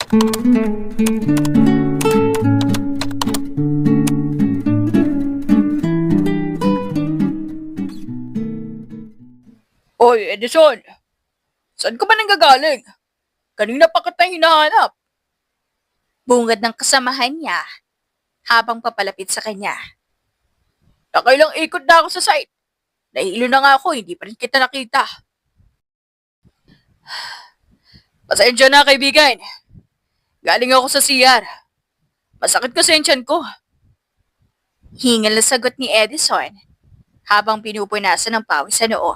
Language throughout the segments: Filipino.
Oy, Edison! Saan ka ba nanggagaling? Kanina pa kita hinahanap. Bungad ng kasamahan niya habang papalapit sa kanya. Nakailang ikot na ako sa site. Nahilo na nga ako, hindi pa rin kita nakita. Pasensya na, kaibigan. Galing ako sa CR. Masakit kasi yung tiyan ko. Hingal na sagot ni Edison habang pinupunasan ng pawis sa noo.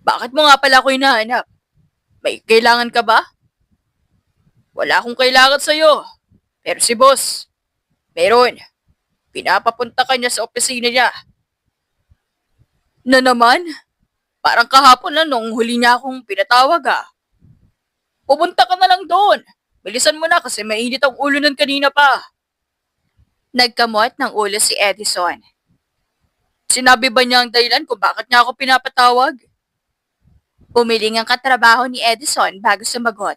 Bakit mo nga pala ako hinahanap? May kailangan ka ba? Wala akong kailangan sa'yo. Pero si boss, meron. Pinapapunta ka niya sa opisina niya. Na naman? Parang kahapon na nung huli niya akong pinatawag Pupunta ka na lang doon. Bilisan mo na kasi mainit ang ulo nun kanina pa. Nagkamot ng ulo si Edison. Sinabi ba niya ang dahilan kung bakit niya ako pinapatawag? Umiling ang katrabaho ni Edison bago sumagot.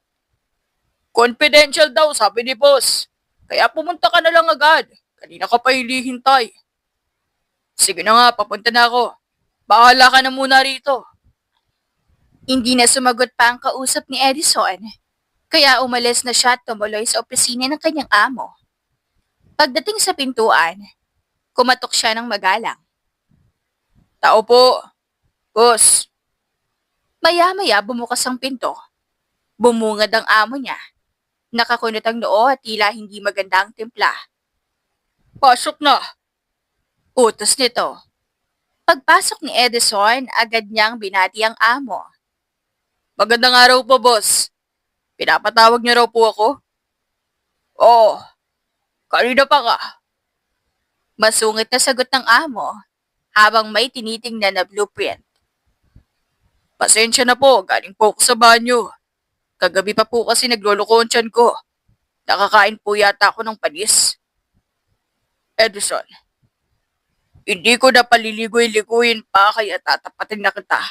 Confidential daw, sabi ni boss. Kaya pumunta ka na lang agad. Kanina ka pa hinihintay. Sige na nga, papunta na ako. Bahala ka na muna rito. Hindi na sumagot pa ang kausap ni Edison, kaya umalis na siya at tumuloy sa opisina ng kanyang amo. Pagdating sa pintuan, kumatok siya ng magalang. Tao po. Boss. Maya-maya bumukas ang pinto. Bumungad ang amo niya. Nakakunot ang noo at tila hindi maganda ang timpla. Pasok na. Utos nito. Pagpasok ni Edison, agad niyang binati ang amo. Magandang araw po, boss. Pinapatawag niyo raw po ako? Oo. Kanina pa ka. Masungit na sagot ng amo habang may tinitingnan na blueprint. Pasensya na po, galing po ako sa banyo. Kagabi pa po kasi nagloloko ang tiyan ko. Nakakain po yata ako ng panis. Edison, hindi ko na paliligoy-ligoyin pa kaya tatapatin na kita.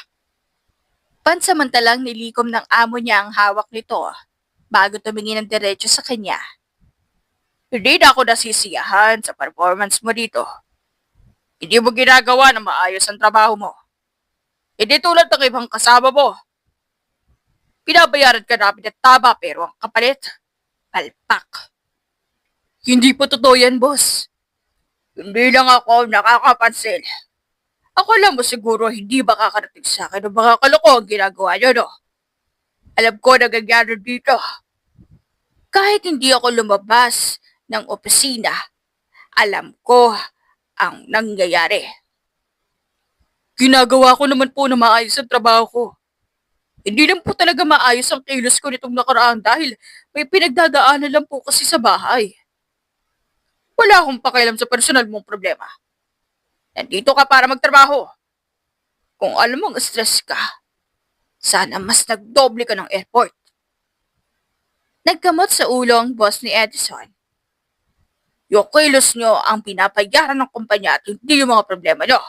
Pansamantalang nilikom ng amo niya ang hawak nito bago tumingin ng diretso sa kanya. Hindi na ako nasisiyahan sa performance mo dito. Hindi mo ginagawa na maayos ang trabaho mo. Hindi tulad ng ibang kasama mo. Pinabayaran ka namin at tama pero ang kapalit, palpak. Hindi po totoo yan, boss. Hindi lang ako nakakapansin. Ako alam mo siguro hindi ba kakarating sa akin ng mga kalokohan ginagawa niyo, no? Alam ko na nangyari dito. Kahit hindi ako lumabas ng opisina, alam ko ang nangyayari. Ginagawa ko naman po na maayos ang trabaho ko. Hindi lang po talaga maayos ang kilos ko nitong nakaraan dahil may pinagdadaanan lang po kasi sa bahay. Wala akong pakialam sa personal mong problema. Nandito ka para magtrabaho. Kung alam mong stress ka, sana mas nagdoble ka ng effort. Nagkamot sa ulo ang boss ni Edison. Yung kilos nyo ang pinapayaran ng kumpanya at hindi yung mga problema nyo.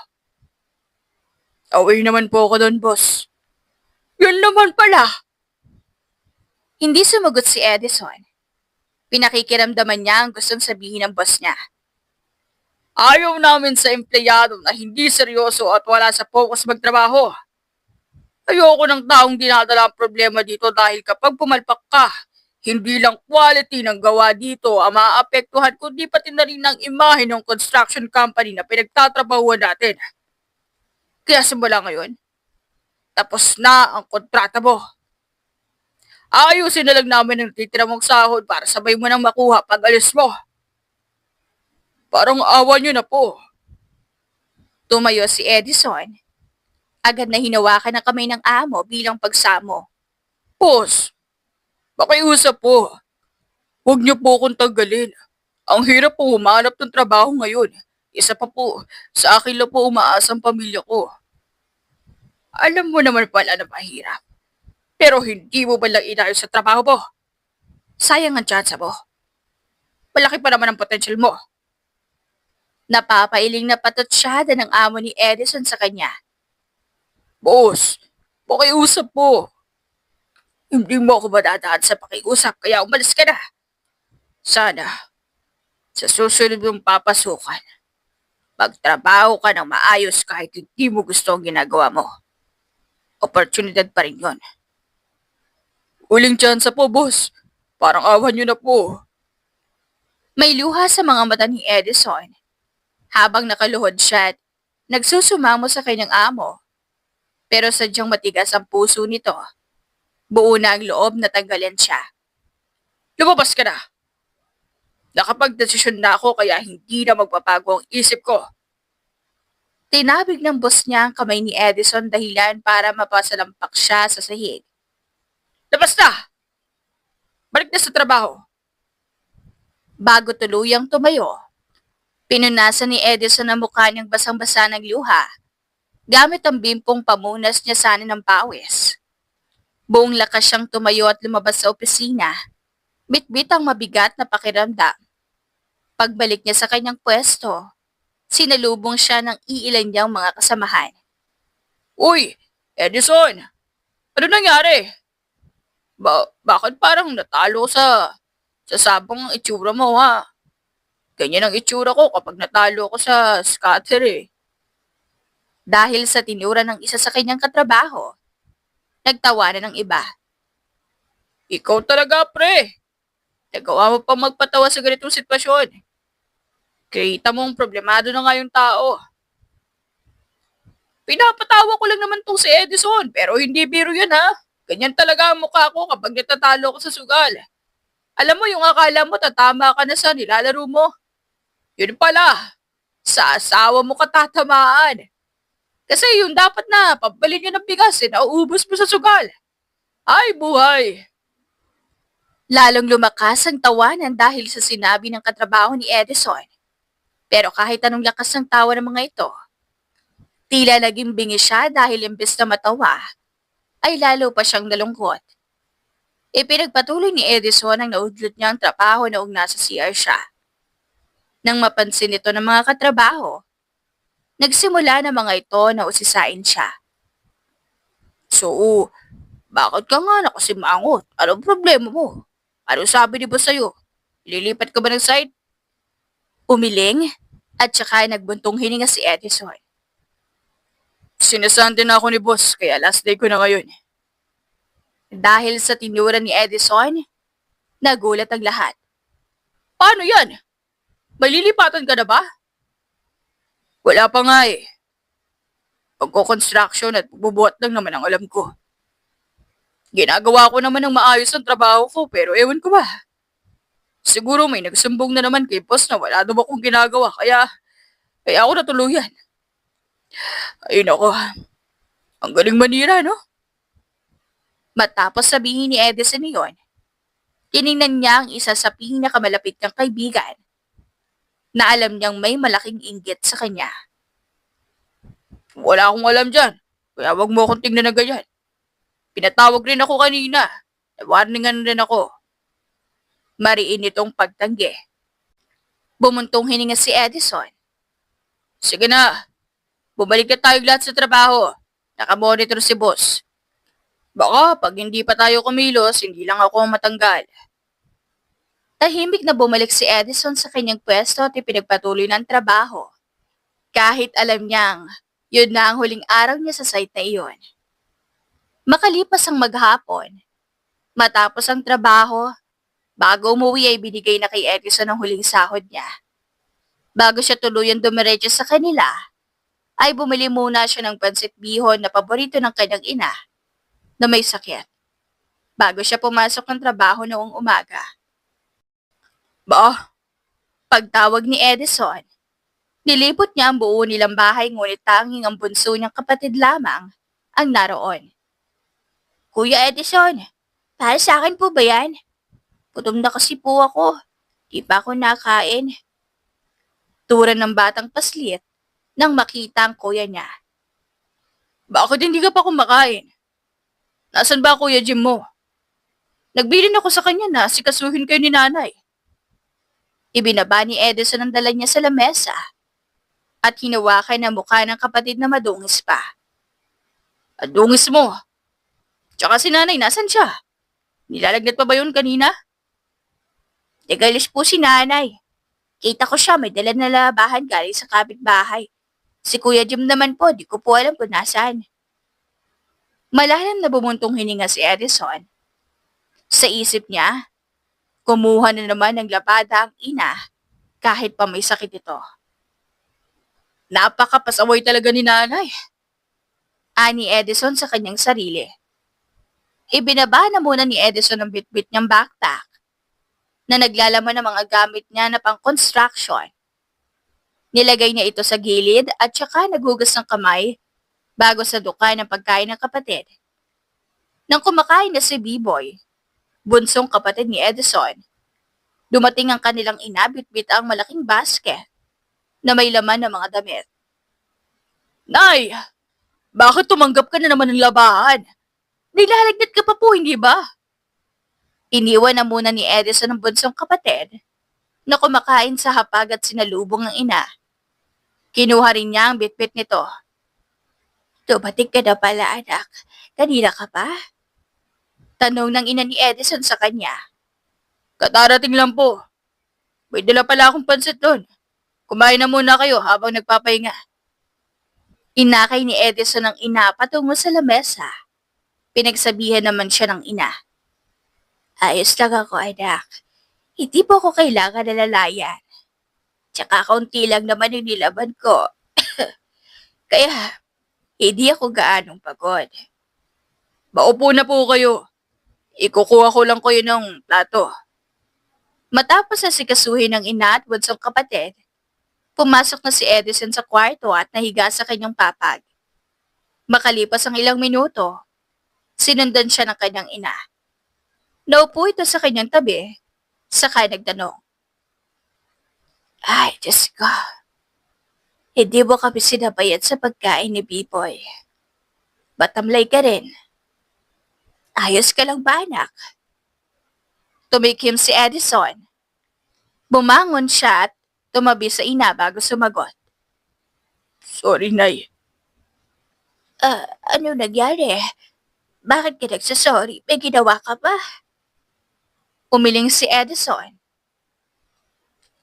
Away naman po ako doon, boss. Yun naman pala. Hindi sumagot si Edison. Pinakikiramdaman niya ang gustong sabihin ng boss niya. Ayaw namin sa empleyado na hindi seryoso at wala sa focus magtrabaho. Ayoko ng taong dinadala ang problema dito dahil kapag pumalpak ka, hindi lang quality ng gawa dito ang maaapektuhan kundi pati na rin ang imahe ng construction company na pinagtatrabahuan natin. Kaya simula ngayon, tapos na ang kontrata mo. Ayusin na lang namin ang titira mong sahod para sabay mo nang makuha pag alis mo. Parang awa nyo na po. Tumayo si Edison. Agad na hinawakan ng kamay ng amo bilang pagsamo. Boss, pakiusap po. Huwag niyo po akong tanggalin. Ang hirap po humanap ng trabaho ngayon. Isa pa po, sa akin lang po umaasa ang pamilya ko. Alam mo naman pala na mahirap. Pero hindi mo ba lang inayos sa trabaho mo? Sayang ang tsansa mo. Malaki pa naman ang potential mo. Napapailing na patotsyada ng amo ni Edison sa kanya. Boss, pakiusap po. Hindi mo ako madadaan sa pakiusap kaya umalis ka na. Sana, sa susunod mong papasukan, magtrabaho ka ng maayos kahit hindi mo gusto ang ginagawa mo. Oportunidad pa rin yon. Uling tsansa po, boss. Parang awan nyo na po. May luha sa mga mata ni Edison habang nakaluhod siya at nagsusumamo sa kanyang amo. Pero sadyang matigas ang puso nito. Buo na ang loob na tanggalin siya. Lumabas ka na. Nakapagdesisyon na ako kaya hindi na magpapago ang isip ko. Tinabig ng boss niya ang kamay ni Edison dahilan para mapasalampak siya sa sahig. Labas na! Balik na sa trabaho. Bago tuluyang tumayo, pinunasan ni Edison ang mukha niyang basang-basa ng luha gamit ang bimpong pamunas niya sana ng pawis. Buong lakas siyang tumayo at lumabas sa opisina, bitbit ang mabigat na pakiramdam. Pagbalik niya sa kanyang pwesto, sinalubong siya ng iilan niyang mga kasamahan. Uy, Edison! Ano nangyari? Bakit parang natalo sa sabong ang itsura mo, ha? Ganyan ang itsura ko kapag natalo ko sa scatter, eh. Dahil sa tinura ng isa sa kanyang katrabaho, nagtawanan ng iba. Ikaw talaga, pre. Nagawa mo pa magpatawa sa ganitong sitwasyon. Kita mong problemado na nga yung tao. Pinapatawa ko lang naman tong si Edison, pero hindi biro yan, ha? Ganyan talaga ang mukha ko kapag natatalo ko sa sugal. Alam mo yung akala mo tatama ka na sa nilalaro mo. Yun pala, sa asawa mo ka tatamaan. Kasi yung dapat na pabalin niya ng bigas, nauubos mo sa sugal. Ay, buhay! Lalong lumakas ang tawanan dahil sa sinabi ng katrabaho ni Edison. Pero kahit anong lakas ng tawa ng mga ito, tila naging bingi siya dahil imbes na matawa, ay lalo pa siyang nalungkot. Ipinagpatuloy ni Edison ang naudlot niyang trabaho noong nasa CR siya. Nang mapansin ito ng mga katrabaho, nagsimula na mga ito na usisain siya. So, bakit ka nga nakasimangot? Anong problema mo? Ano sabi ni boss sa'yo? Ililipat ka ba ng site? Umiling at saka nagbuntong hininga si Edison. Sinasante na ako ni boss, kaya last day ko na ngayon. Dahil sa tinura ni Edison, nagulat ang lahat. Paano yan? May lilipatan ka na ba? Wala pa nga eh. Pagko-construction at bubuhat lang naman ang alam ko. Ginagawa ko naman ng maayos ang trabaho ko pero ewan ko ba. Siguro may nagsumbong na naman kay boss na wala daw akong ginagawa kaya ako natuluyan. Ay nako, ang galing manira no? Matapos sabihin ni Edison iyon, tiningnan niya ang isa sa pinakamalapit niyang kaibigan na alam niyang may malaking inggit sa kanya. Wala akong alam dyan, kaya wag mo akong tingnan na ganyan. Pinatawag rin ako kanina, warningan rin ako. Mariin itong pagtanggi. Bumuntong hininga si Edison. Sige na, bumalik na tayo lahat sa trabaho. Nakamonitor si boss. Baka pag hindi pa tayo kumilos, hindi lang ako matanggal. Tahimik na bumalik si Edison sa kanyang pwesto at ipinagpatuloy ng trabaho. Kahit alam niyang yun na ang huling araw niya sa site na iyon. Makalipas ang maghapon, matapos ang trabaho, bago umuwi ay binigay na kay Edison ang huling sahod niya. Bago siya tuluyan dumiretso sa kanila, ay bumili muna siya ng pansit bihon na paborito ng kanyang ina na may sakit. Bago siya pumasok ng trabaho noong umaga. Pagtawag ni Edison, nilipot niya ang buo nilang bahay ngunit tanging ang bunso niyang kapatid lamang ang naroon. Kuya Edison, para sa akin po ba yan? Gutom na kasi po ako. Di pa ako nakain. Tura ng batang paslit nang makita ang kuya niya. Bakit hindi ka pa kumakain? Nasaan ba Kuya Jim mo? Nagbilin ako sa kanya na sikasuhin kayo ni nanay. Ibinaba ni Edison ang dala niya sa lamesa at hinawakan ang mukha ng kapatid na madungis pa. Adungis mo. Tsaka si nanay, nasan siya? Nilalagnat pa ba yun kanina? Nagalis po si nanay. Kita ko siya may dala na labahan galing sa kapitbahay. Si Kuya Jim naman po, di ko po alam kung nasaan. Malalim na bumuntong hininga si Edison. Sa isip niya, kumuha na naman ng labada ang ina kahit pa may sakit ito. Napakapasaway talaga ni nanay. Ani Edison sa kanyang sarili. Ibinaba na muna ni Edison ang bitbit niyang backpack na naglalaman ng mga gamit niya na pang-construction. Nilagay niya ito sa gilid at saka naghugas ng kamay bago sa duka ng pagkain ng kapatid. Nang kumakain na si B-Boy, bunsong kapatid ni Edison, dumating ang kanilang ina bitbit ang malaking basket na may laman ng mga damit. Nay, bakit tumanggap ka na naman ng labahan? Nilalagnat ka pa po, hindi ba? Iniwan na muna ni Edison ang bunsong kapatid na kumakain sa hapag at sinalubong ng ina. Kinuha rin niya ang bitbit nito. Dumating ka na pala, anak. Kanina ka pa? Tanong ng ina ni Edison sa kanya. Katarating lang po. May dala pala akong pansit doon. Kumain na muna kayo habang nagpapahinga. Inakay ni Edison ang ina patungo sa lamesa. Pinagsabihan naman siya ng ina. Ayos lang ako, anak. Hindi po ako kailangan na lalayan. Tsaka kaunti lang naman yung nilaban ko. Kaya, hindi ako gaanong pagod. Maupo na po kayo. Ikukuha ko lang kayo ng plato. Matapos asikasuhin ng ina at bunsong kapatid, pumasok na si Edison sa kwarto at nahiga sa kanyang papag. Makalipas ang ilang minuto, sinundan siya ng kanyang ina. Naupo ito sa kanyang tabi, saka nagtanong. Ay, Diyos ko. Hindi mo kami sinabayad sa pagkain ni B-Boy. Batamlay ka rin. Ayos ka lang ba, anak? Tumikim si Edison. Bumangon siya at tumabi sa ina bago sumagot. Sorry, Nay. Ano nangyari? Bakit ka nagsasorry? May ginawa ka ba? Umiling si Edison.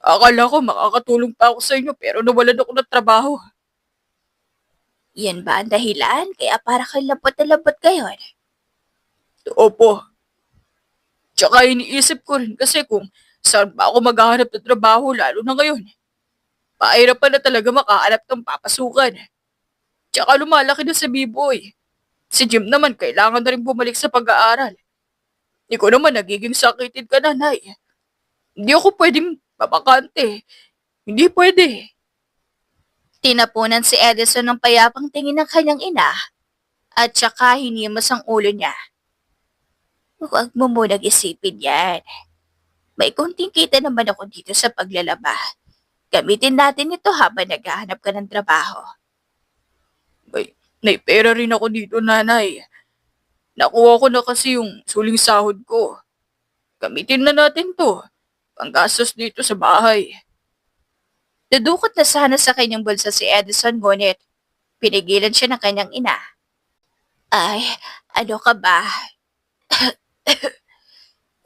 Akala ko makakatulong pa ako sa inyo pero nawalan ako ng trabaho. Yan ba ang dahilan? Kaya para kang lapot na lapot ngayon. Opo. Tsaka iniisip ko rin kasi kung saan ba ako maghahanap ng trabaho lalo na ngayon. Pahirap pa na talaga makahanap ng papasukan. Tsaka lumalaki na si B-Boy. Si Jim naman kailangan na rin bumalik sa pag-aaral. Ikaw naman nagiging sakitin ka na, Nay. Hindi ako pwedeng mabakante. Hindi pwede. Tinapunan si Edison ng payapang tingin ng kanyang ina at saka hinimas ang ulo niya. Huwag mo munang isipin yan. May konting kita naman ako dito sa paglalaba. Gamitin natin ito habang naghahanap ka ng trabaho. May pera rin ako dito, Nanay. Nakuha ko na kasi yung suling sahod ko. Gamitin na natin to. Panggastos dito sa bahay. Dudukot na sana sa kanyang bulsa si Edison ngunit pinigilan siya ng kanyang ina. Ay, ano ka ba?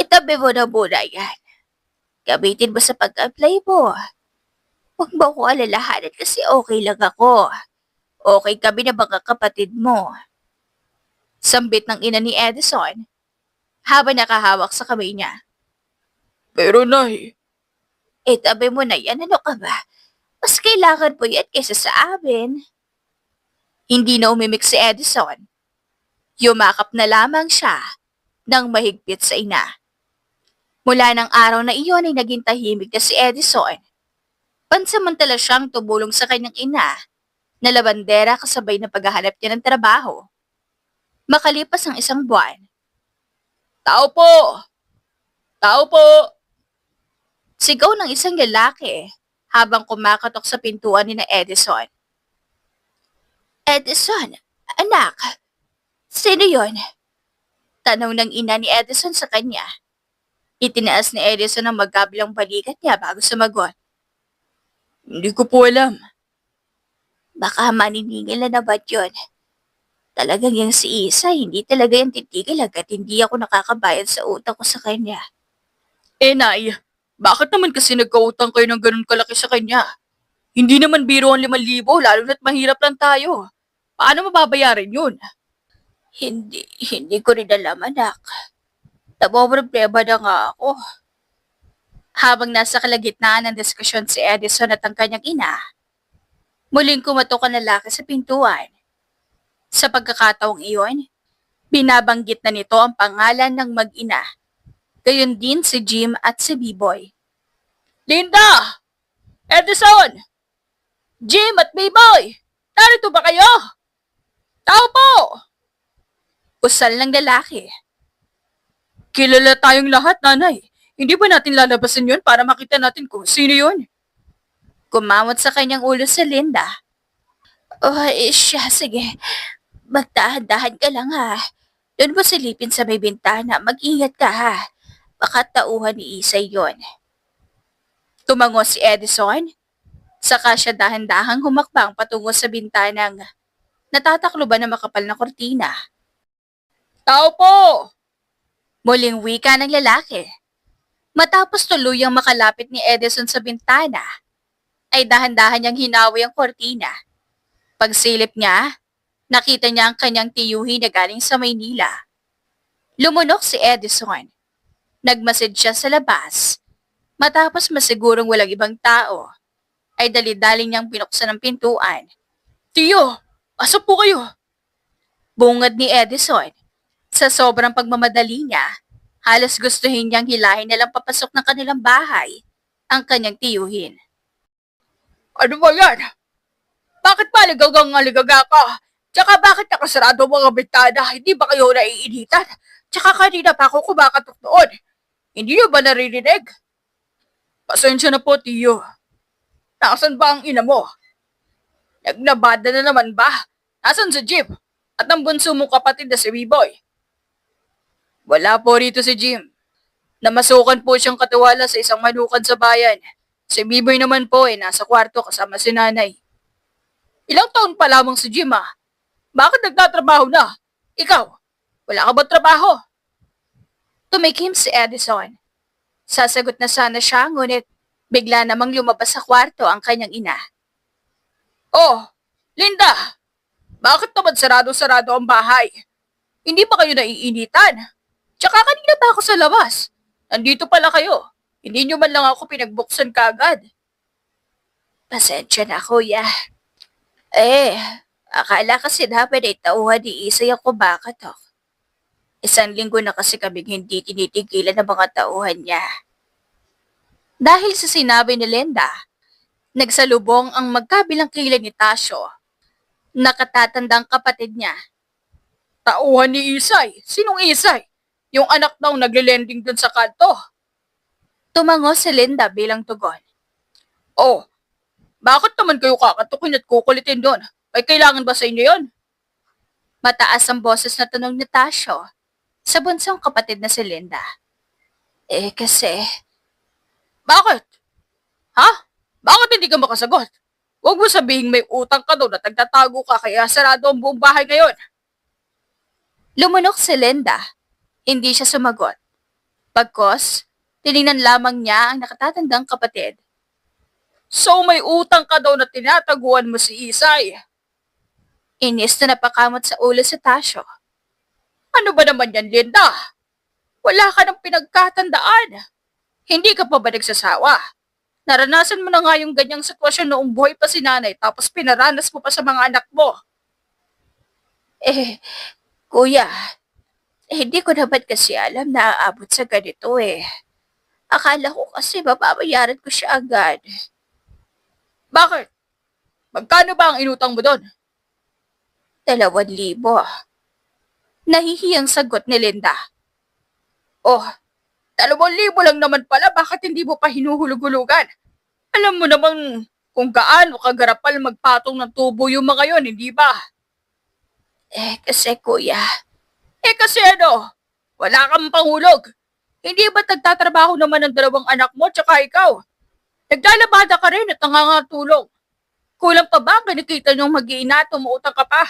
Itabi mo na muna yan. Gamitin mo sa pag-apply mo. Huwag mo ako alalahanan kasi okay lang ako. Okay kami na mga kapatid mo. Sambit ng ina ni Edison habang nakahawak sa kamay niya. Pero, Nay, Itabi mo na yan, ano ka ba? Mas kailangan po yan kaysa sa amin. Hindi na umimik si Edison. Yumakap na lamang siya ng mahigpit sa ina. Mula ng araw na iyon ay naging tahimik na si Edison. Pansamantala siyang tumulong sa kanyang ina na labandera kasabay na paghahanap niya ng trabaho. Makalipas ang isang buwan. tao po! Tao po! Sigaw ng isang lalaki habang kumakatok sa pintuan ni na Edison. Edison, anak, sino yon? Tanong ng ina ni Edison sa kanya. Itinaas ni Edison ang magkabilang balikat niya bago sumagot. Hindi ko po alam. Baka maniningil na naman yun. Talagang yung si Isa, hindi talaga yan titigil hanggat hindi ako nakakabayad sa utang ko sa kanya. Nay, bakit naman kasi nagkautang kayo ng ganun kalaki sa kanya? Hindi naman biro ang 5,000, lalo na't mahirap lang tayo. Paano mababayaran yun? Hindi ko rin alam, anak. Namomroblema na nga ako. Habang nasa kalagitnaan ng diskusyon si Edison at ang kanyang ina, muling kumatok ang lalaki sa pintuan. Sa pagkakataong iyon, binabanggit na nito ang pangalan ng mag-ina. Gayon din si Jim at si B-Boy. Linda! Edison! Jim at Mayboy! Narito ba kayo? Tao po! Usal ng lalaki. Kilala tayong lahat, nanay. Hindi ba natin lalabasan yun para makita natin kung sino yun? Kumamot sa kanyang ulo si Linda. Siya, sige. Magdahan-dahan ka lang ha. Doon mo silipin sa may bintana. Mag-ingat ka ha. Baka tauhan ni Isay yon. Tumango si Edison. Saka siya dahan-dahang humakbang patungo sa bintanang natatakloban ng makapal na kortina. Tao po! Muling wika ng lalaki. Matapos tuluyang makalapit ni Edison sa bintana, ay dahan-dahan niyang hinawi ang kortina. Pagsilip niya, nakita niya ang kanyang tiyuhi na galing sa Maynila. Lumunok si Edison. Nagmasid siya sa labas. Matapos masigurong walang ibang tao, ay dali-dali niyang binuksan ang pintuan. Tiyo, pasok po kayo. Bungad ni Edison. Sa sobrang pagmamadali niya, halos gustuhin niyang hilahin na lang papasok ng kanilang bahay ang kanyang tiyuhin. Ano ba yan? Bakit pa ligagang-aligaga ka? Tsaka bakit nakasarado ang mga bintana? Hindi ba kayo naiinitan? Tsaka kanina pa ako kumakatok doon. Hindi niyo ba naririnig? Pasensya na po, tiyo. Nasaan ba ang ina mo? Naglabada na naman ba? Nasaan si Jim? At ang bunso mong kapatid na si B-Boy? Wala po rito si Jim. Namasukan po siyang katiwala sa isang manukan sa bayan. Si B-Boy naman po ay nasa kwarto kasama si nanay. Ilang taon pa lamang si Jim ah. Bakit nagtatrabaho na? Ikaw, wala ka ba trabaho? Tumikim si Edison. Sasagot na sana siya, ngunit bigla namang lumabas sa kwarto ang kanyang ina. Oh, Linda! Bakit naman sarado-sarado ang bahay? Hindi ba kayo naiinitan? Tsaka kanina pa ako sa labas. Nandito pala kayo. Hindi nyo man lang ako pinagbuksan kaagad. Pasensya na, kuya. Akala kasi dapat ay tauhan ni Isay ako bakatok. 1 linggo na kasi kaming hindi tinitigilan ng mga tauhan niya. Dahil sa sinabi ni Linda, nagsalubong ang magkabilang kilay ni Tasyo. Nakatatandang kapatid niya. Tauhan ni Isay. Sinong Isay? Yung anak daw nagle-lending dun sa kanto. Tumango si Linda bilang tugon. Oh, bakit naman kayo kakatukin at kukulitin doon? May kailangan ba sa inyo yon? Mataas ang boses na tanong ni Tasyo sa bunsong kapatid na si Linda. Kasi... Bakit? Ha? Bakit hindi ka makasagot? Huwag mo sabihin may utang ka doon at nagtatago ka kaya sarado ang buong bahay ngayon. Lumunok si Linda. Hindi siya sumagot. Pagkos, tiningnan lamang niya ang nakatatandang kapatid. So may utang ka daw na tinataguan mo si Isay. Inis na napakamot sa ulo si Tasyo. Ano ba naman yan, Linda? Wala ka ng pinagkatandaan. Hindi ka pa ba nagsasawa? Naranasan mo na nga yung ganyang sitwasyon noong buhay pa si nanay tapos pinaranas mo pa sa mga anak mo. Kuya, hindi ko naman kasi alam na aabot sa ganito eh. Akala ko kasi mababayaran ko siya agad. Bakit? Magkano ba ang inutang mo doon? 2,000. Nahihiyang sagot ni Linda. Oh, 2,000 lang naman pala, bakit hindi mo pa hinuhulog-hulugan? Alam mo namang kung gaano kagarapal magpatong ng tubo yung mga yon, hindi ba? Kasi kuya. Kasi ano? Wala kang panghulog. Hindi ba nagtatrabaho naman ang 2 anak mo tsaka ikaw? Naglalabada ka rin at nangangatulong. Kulang pa ba ang kinikita niyong mag-iina at umuutang ka pa?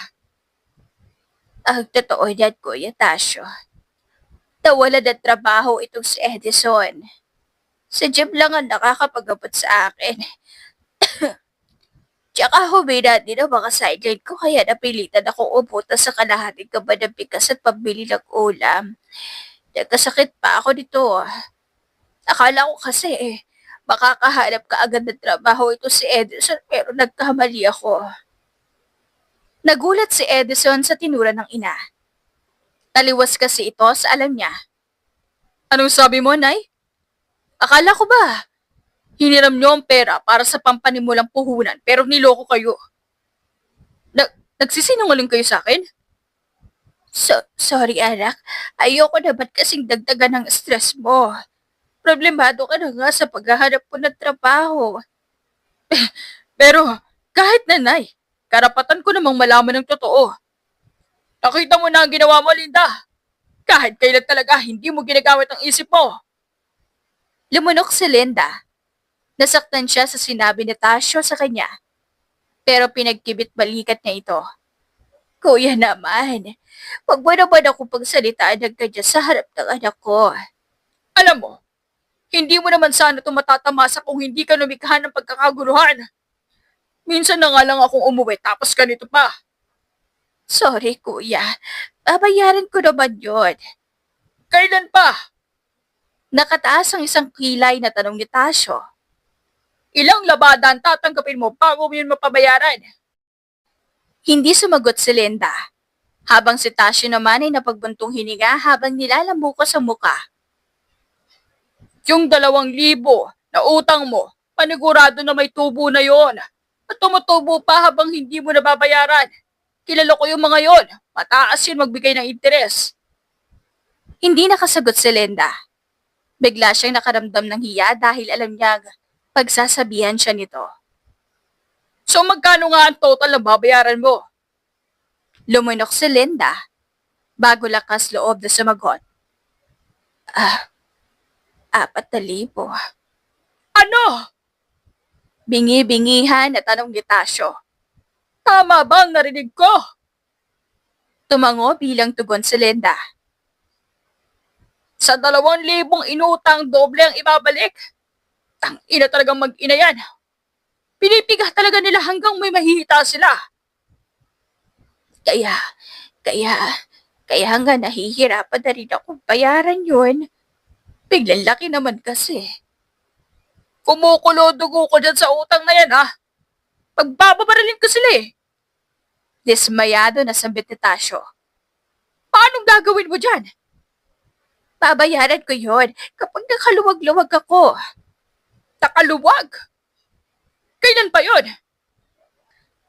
Ang totoo niyan, Kuya Tasyo. Nawala ng trabaho itong si Edison. Sa gym lang ang nakakapag-abot sa akin. Tsaka humina din ang mga sideline ko kaya napilitan akong umuta sa kalahating kaba ng bigas at pambili ng ulam. Nagkasakit pa ako nito. Akala ko kasi makakahanap ka agad ng trabaho ito si Edison pero nagkamali ako. Nagulat si Edison sa tinura ng ina. Taliwas kasi ito sa alam niya. Anong sabi mo, Nay? Akala ko ba, hiniram niyo ang pera para sa pampanimulang puhunan pero niloko kayo. Nagsisinungaling kayo sa akin? Sorry anak, ayoko naman kasing dagdagan ng stress mo. Problemado ka na nga sa paghahanap ko ng trabaho. Pero, kahit na, Nay, karapatan ko namang malaman ng totoo. Nakita mo na ang ginawa mo, Linda. Kahit kailan talaga hindi mo ginagamit ang isip mo. Lumunok si Linda. Nasaktan siya sa sinabi ni Tasyo sa kanya. Pero pinagkibit balikat niya ito. Kuya naman, wag mo naman ako pagsalitaan ng kanya sa harap ng anak ko. Alam mo, hindi mo naman sana ito matatamasa kung hindi ka lumikha ng pagkakaguluhan. Minsan na nga lang akong umuwi tapos ganito pa. Sorry kuya, babayaran ko naman yun. Kailan pa? Nakataas ang isang kilay na tanong ni Tasyo. Ilang labada ang tatanggapin mo bago mo yun mapabayaran? Hindi sumagot si Linda. Habang si Tasyo naman ay napagbuntong hininga habang nilalambukos ang muka. Yung 2,000 na utang mo, panigurado na may tubo na yon. At tumutubo pa habang hindi mo nababayaran. Kilala ko yung mga yon. Mataas yun magbigay ng interes. Hindi nakasagot si Linda. Bigla siyang nakaramdam ng hiya dahil alam niya pagsasabihan siya nito. So magkano nga ang total na babayaran mo? Lumunok si Linda bago lakas loob na sumagot. 4,000. Ano? Bingi-bingihan na tanong ni Tasyo. Tama ba ang narinig ko? Tumango bilang tugon si Linda. Sa 2,000 inutang, doble ang ibabalik. Tang-ina talagang mag-ina yan. Pinipigah talaga nila hanggang may mahihita sila. Kaya nga nahihirapan na rin akong bayaran yun. Biglang laki naman kasi. Kumukulo-dugo ko dyan sa utang na yan, ha? Pagbababaralin ko sila eh. Dismayado na sambit ni Tasyo. Paanong gagawin mo dyan? Babayaran ko yun kapag nakaluwag-luwag ako. Nakaluwag? Kailan pa yon?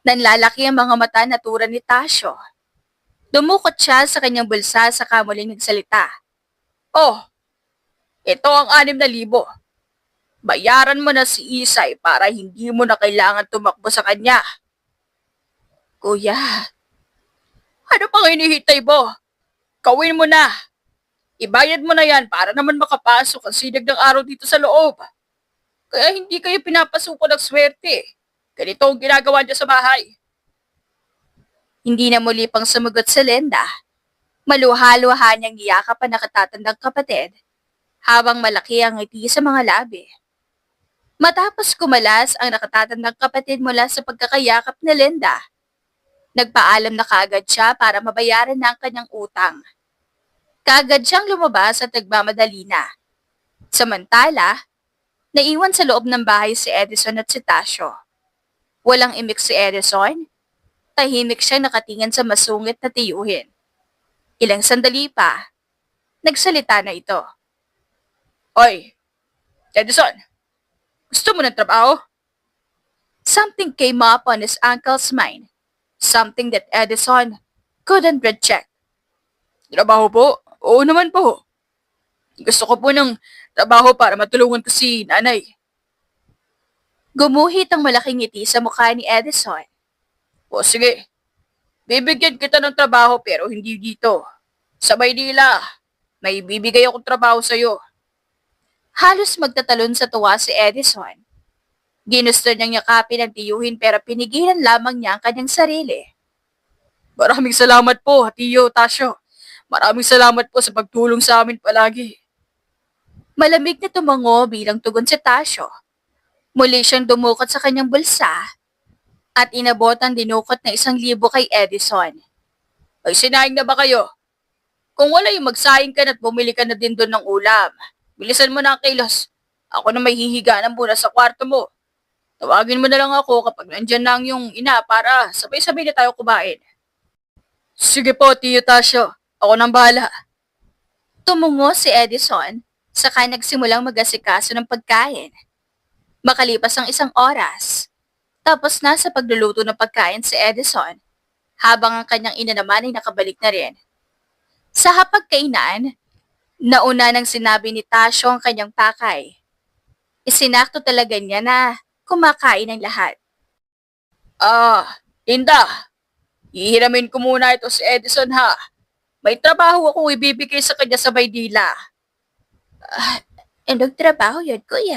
Nanlalaki ang mga mata na tura ni Tasyo. Dumukot siya sa kanyang bulsa sa kamuling nagsalita. Oh, ito ang 6,000. Bayaran mo na si Isay para hindi mo na kailangan tumakbo sa kanya. Kuya, Ano pang hinihintay mo? Gawin mo na. Ibayad mo na yan para naman makapasok ang sinag ng araw dito sa loob. Kaya hindi kayo pinapasuko ng swerte. Ganito ang ginagawa niya sa bahay. hindi na muli pang sumagot si Linda. Maluha-luha niyang iyakap ang nakatatandang kapatid habang malaki ang ngiti sa mga labi. Matapos kumalas ang nakatatandang kapatid mula sa pagkakayakap ni Linda, nagpaalam na kaagad siya para mabayaran na ang kanyang utang. Kaagad siyang lumabas at nagmamadali na. Samantala, naiwan sa loob ng bahay si Edison at si Tasyo. Walang imik si Edison. Tahimik siyang nakatingin sa masungit na tiyuhin. Ilang sandali pa, nagsalita na ito. Oy, Edison, gusto mo ng trabaho? Something came up on his uncle's mind. Something that Edison couldn't reject. Trabaho po? Oo naman po. Gusto ko po ng trabaho para matulungan ko si nanay. Gumuhit ang malaking ngiti sa mukha ni Edison. O sige, bibigyan kita ng trabaho pero hindi dito. Sa Maynila, may bibigay akong trabaho sa'yo. Halos magtatalon sa tuwa si Edison. Ginusto niyang yakapin ang tiyuhin pero pinigilan lamang niya ang kanyang sarili. Maraming salamat po, Tiyo, Tasyo. Maraming salamat po sa pagtulong sa amin palagi. Malamig na tumango bilang tugon si Tasyo. Muli siyang dumukot sa kanyang bulsa at inabot ang dinukot na 1,000 kay Edison. Ay, sinaing na ba kayo? Kung wala yung magsaing ka na't bumili ka na din doon ng ulam. Bilisan mo na ang kilos. Ako na may hihiga ng muna sa kwarto mo. Tawagin mo na lang ako kapag nandyan na ang yung ina para sabay-sabay na tayo kumain. Sige po, Tiyo Tasyo. Ako nang bahala. Tumungo si Edison, saka nagsimulang mag-asikaso ng pagkain. Makalipas ang 1 oras, tapos na sa pagluluto ng pagkain si Edison, habang ang kanyang ina naman ay nakabalik na rin. Sa hapagkainan, nauna nang sinabi ni Tasyo ang kanyang pakay. Isinakto talaga niya na kumakain ang lahat. Linda, hihiramin ko muna ito si Edison ha. May trabaho akong ibibigay sa kanya sa Maynila. Anong trabaho yun, kuya?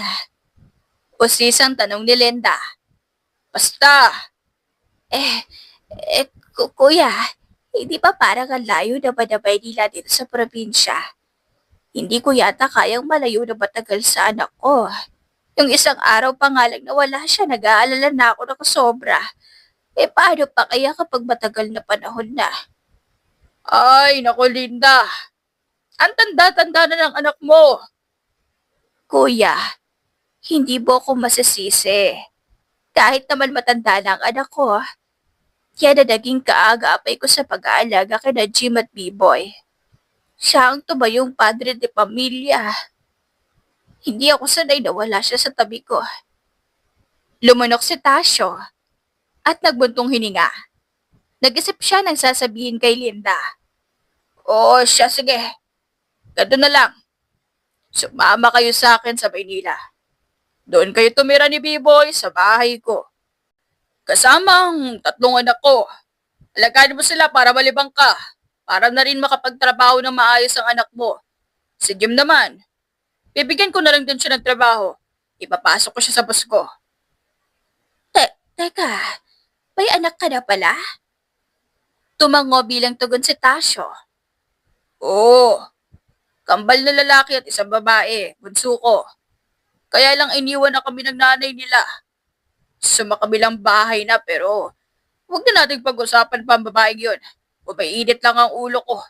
Usisang tanong ni Linda. Basta, Kuya, hindi pa parang ang layo na badabay nila dito sa probinsya. Hindi ko yata kayang malayo na matagal sa anak ko. Yung 1 araw pa nga lang na wala siya, nag-aalala na ako na kasobra. Paano pa kaya kapag matagal na panahon na? ay naku Linda. Ang tanda-tanda na ng anak mo. Kuya, hindi mo ako masisisi. Kahit naman matanda na ang anak ko, kaya na naging kaagapay ko sa pag-aalaga kina Jim at B-Boy. Siya ang tumayong padre de pamilya. Hindi ako sanay na wala siya sa tabi ko. Lumunok si Tasyo at nagbuntong hininga. Nag-isip siya ng sasabihin kay Linda. Oo siya, sige. Ganito na lang. Sumama kayo sa akin sa Maynila. Doon kayo tumira ni B-Boy sa bahay ko. Kasama ang 3 anak ko. Alagaan mo sila para malibang ka. Para na rin makapagtrabaho ng maayos ang anak mo. Si Jim naman, bibigyan ko na lang din siya ng trabaho. Ipapasok ko siya sa boss ko. Teka, may anak ka na pala? Tumango bilang tugon si Tasyo. Oo, kambal na lalaki at isang babae, bunso ko. Kaya lang iniwan na kami ng nanay nila. Sa makabilang bahay na pero huwag na nating pag-usapan pa ang babaeng yun. Umainit lang ang ulo ko.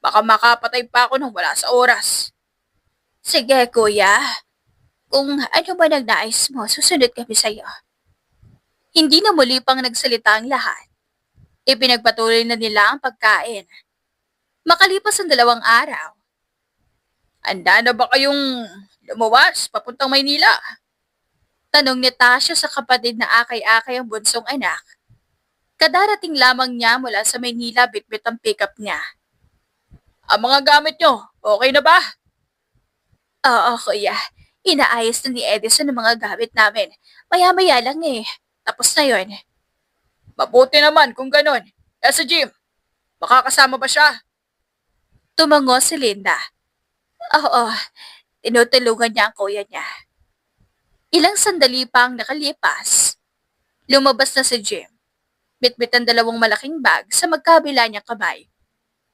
Baka makapatay pa ako nang wala sa oras. Sige, kuya. Kung ano ba ang nais mo, susunod kami sa'yo. Hindi na muli pang nagsalita ang lahat. Ipinagpatuloy na nila ang pagkain. Makalipas ang 2 araw, Handa na ba kayong lumuwas papuntang Maynila? tanong ni Tasyo sa kapatid na akay-akay ang bunsong anak. Kadarating lamang niya mula sa Maynila, bitbit ang pickup niya. Ang mga gamit nyo, okay na ba? Oo, kuya. Inaayos na ni Edison ang mga gamit namin. Maya-maya lang eh. Tapos na yon. Mabuti naman kung ganon. Si Jim, makakasama ba siya? Tumango si Linda. Oo, tinutulungan niya ang kuya niya. Ilang sandali pa ang nakalipas. Lumabas na si Jim. Bitbit ang 2 malaking bag sa magkabila niyang kamay.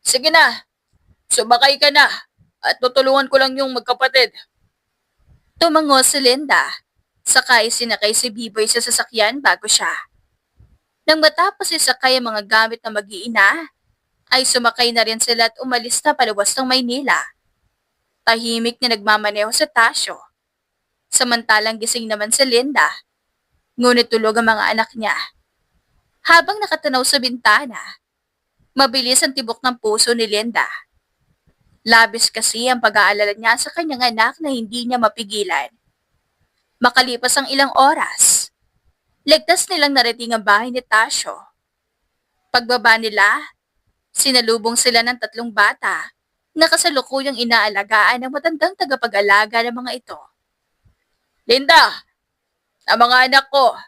Sige na, sumakay ka na at tutulungan ko lang yung magkapatid. Tumango si Linda. Sakay sinakay si B-Boy sa sasakyan bago siya. Nang matapos isakay ang mga gamit na mag-iina, ay sumakay na rin sila at umalis na palabas ng Maynila. Tahimik na nagmamaneho sa Tasyo. Samantalang gising naman si Linda. Ngunit tulog ang mga anak niya. Habang nakatanaw sa bintana, mabilis ang tibok ng puso ni Linda. Labis kasi ang pag-aalala niya sa kanyang anak na hindi niya mapigilan. Makalipas ang ilang oras, ligtas nilang narating ang bahay ni Tasyo. Pagbaba nila, sinalubong sila ng 3 bata na kasalukuyang inaalagaan ng matandang tagapag-alaga ng mga ito. Linda, ang mga anak ko,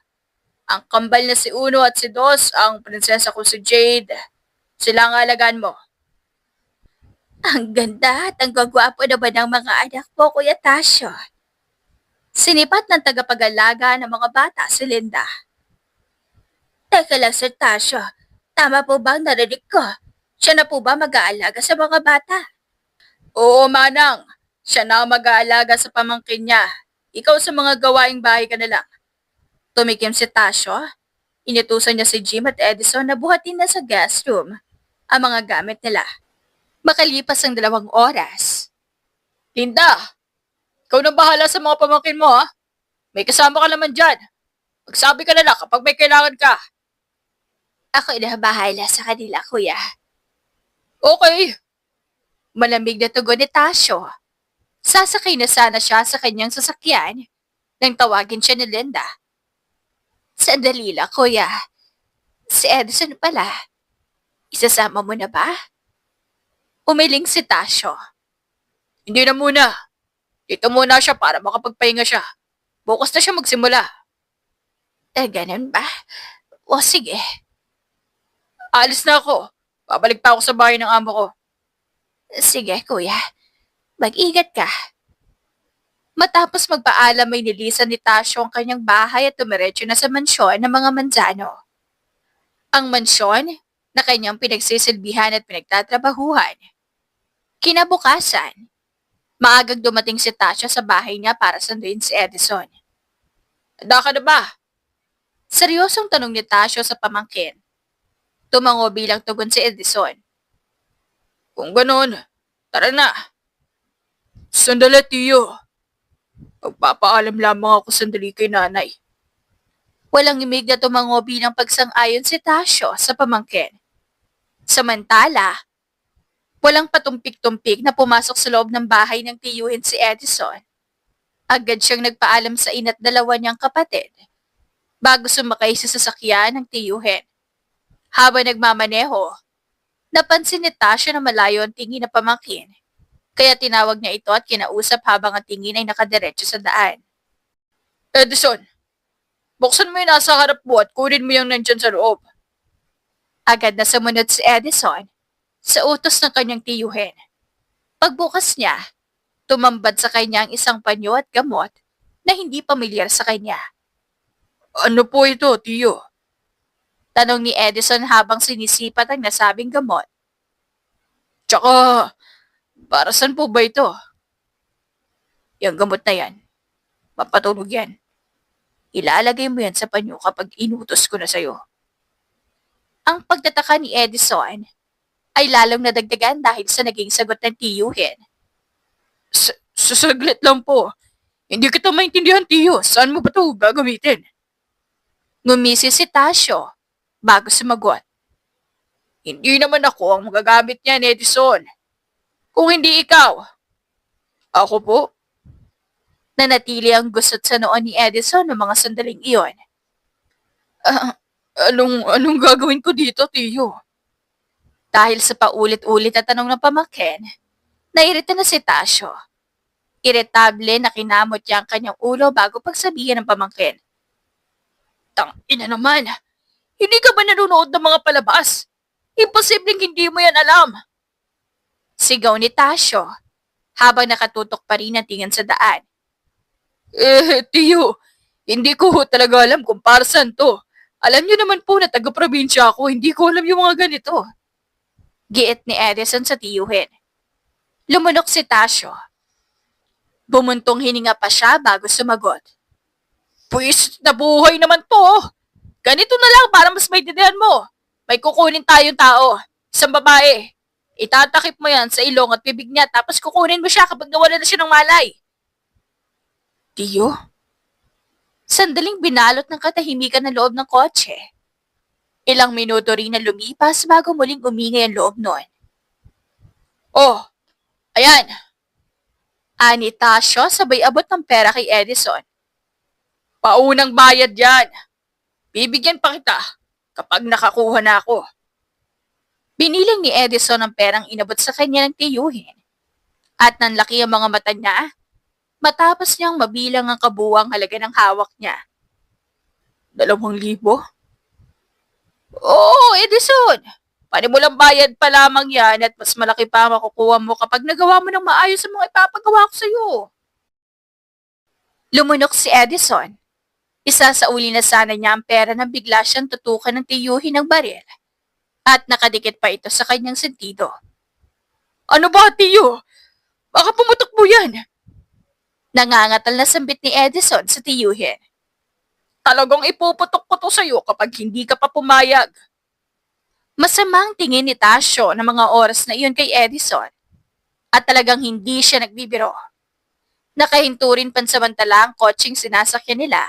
ang kambal na si Uno at si Dos, ang prinsesa ko si Jade, sila ang alagaan mo. Ang ganda at ang gwagwapo naman ng mga anak mo, Kuya Tasyo. Sinipat ng tagapag-alaga ng mga bata si Linda. Teka lang, Sir Tasyo. Tama po ba ang narinig ko? Siya na po ba mag-aalaga sa mga bata? Oo, Manang. Siya na ang mag-aalaga sa pamangkin niya. Ikaw sa mga gawaing bahay ka na lang. Tumikim si Tasyo. Inutusan niya si Jim at Edison na buhatin na sa guest room ang mga gamit nila. Makalipas ang 2 oras. Linda, ikaw na bahala sa mga pamangkin mo, ha? May kasama ka naman dyan. Magsabi ka na lang kapag may kailangan ka. Ako na bahala sa kanila, kuya. Okay. Malamig na tugon ni Tasyo. Sasakay na sana siya sa kanyang sasakyan nang tawagin siya ni Linda. Sandali lang, kuya. Si Edison pala. Isasama mo na ba? Umiling si Tasyo. Hindi na muna. Dito muna siya para makapagpahinga siya. Bukas na siya magsimula. Ganun ba? O sige. Alis na ako. Babalik pa ako sa bahay ng amo ko. Sige, kuya. Mag-ingat ka. Matapos magpaalam ay nilisan ni Tasyo ang kanyang bahay at tumiretso na sa mansyon ng mga Manzano. Ang mansyon na kanyang pinagsisilbihan at pinagtatrabahuhan. Kinabukasan, maagang dumating si Tasyo sa bahay niya para sanduin si Edison. Handa ka na ba? Seryosong tanong ni Tasyo sa pamangkin. Tumango bilang tugon si Edison. Kung ganon, tara na. Sandali, Tiyo. Magpapaalam lamang ako sandali kay nanay. Walang imig na tumango bilang pagsang-ayon si Tasyo sa pamangkin. Samantala, walang patumpik-tumpik na pumasok sa loob ng bahay ng tiyuhin si Edison. Agad siyang nagpaalam sa ina't dalawa niyang kapatid bago sumakay sa sasakyan ng tiyuhin. Habang nagmamaneho, napansin ni Tasyo na malayo ang tingin na pamangkin, kaya tinawag niya ito at kinausap habang ang tingin ay nakadiretso sa daan. Edison, buksan mo yung nasa harap mo at kunin mo yung nandyan sa loob. Agad na sumunod si Edison sa utos ng kanyang tiyuhin. Pagbukas niya, tumambad sa kanya ang isang panyo at gamot na hindi pamilyar sa kanya. Ano po ito, Tiyo? Tanong ni Edison habang sinisipat ang nasabing gamot. Tsaka, para saan po ba ito? Yung gamot na yan, mapatulog yan. Ilalagay mo yan sa panyo kapag inutos ko na sa'yo. Ang pagtataka ni Edison ay lalong nadagdagan dahil sa naging sagot ng tiyuhin. Saglit lang po. Hindi kita maintindihan, Tiyo. Saan mo ba ito gagamitin? Ngumisi si Tasyo bago sumagot. Hindi naman ako ang magagamit niyan, Edison. Kung hindi ikaw. Ako po? Nanatili ang gusot sa noon ni Edison ng mga sandaling iyon. Anong gagawin ko dito, Tiyo? Dahil sa paulit-ulit na tanong ng pamangkin, nairita na si Tasyo. Iritable na kinamot niya ang kanyang ulo bago pagsabihin ng pamangkin. Ina naman. Hindi ka ba nanonood ng mga palabas? Imposibleng hindi mo yan alam. Sigaw ni Tasyo habang nakatutok pa rin ang tingin sa daan. Tiyo, hindi ko talaga alam kung para saan to. Alam niyo naman po na taga-probinsya ako, hindi ko alam yung mga ganito. Giit ni Edison sa tiyuhin. Lumunok si Tasyo. Bumuntong hininga pa siya bago sumagot. Pwis na buhay naman to. Ganito na lang para mas maintindihan mo. May kukunin tayong tao. Isang babae. Itatakip mo yan sa ilong at bibig niya tapos kukunin mo siya kapag nawala na siya ng malay. Tiyo? Sandaling binalot ng katahimikan ng loob ng kotse. Ilang minuto rin na lumipas bago muling umingay ang loob nun. Oh, ayan. Ani Tasyo sabay abot ng pera kay Edison. Paunang bayad yan. Bibigyan pa kita kapag nakakuha na ako. Binilang ni Edison ang perang inabot sa kanya ng tiyuhin. At nanlaki ang mga mata niya matapos niyang mabilang ang kabuwang halaga ng hawak niya. 2,000? Oh, Edison! Panimulang bayad pa lamang yan at mas malaki pa ang makukuha mo kapag nagawa mo ng maayos ang mga ipapagawa ko sa'yo. Lumunok si Edison. Isa sa uli na sana niya ang pera nang bigla siyang tutukan ng tiyuhin ng baril at nakadikit pa ito sa kanyang sentido. Ano ba, Tiyo? Baka pumutok mo yan. Nangangatal na sambit ni Edison sa tiyuhin. Talagang ipuputok ko to sa'yo kapag hindi ka pa pumayag. Masamang tingin ni Tasyo ng mga oras na iyon kay Edison at talagang hindi siya nagbibiro. Nakahinto rin pansamantala ang kotseng sinasakyan nila,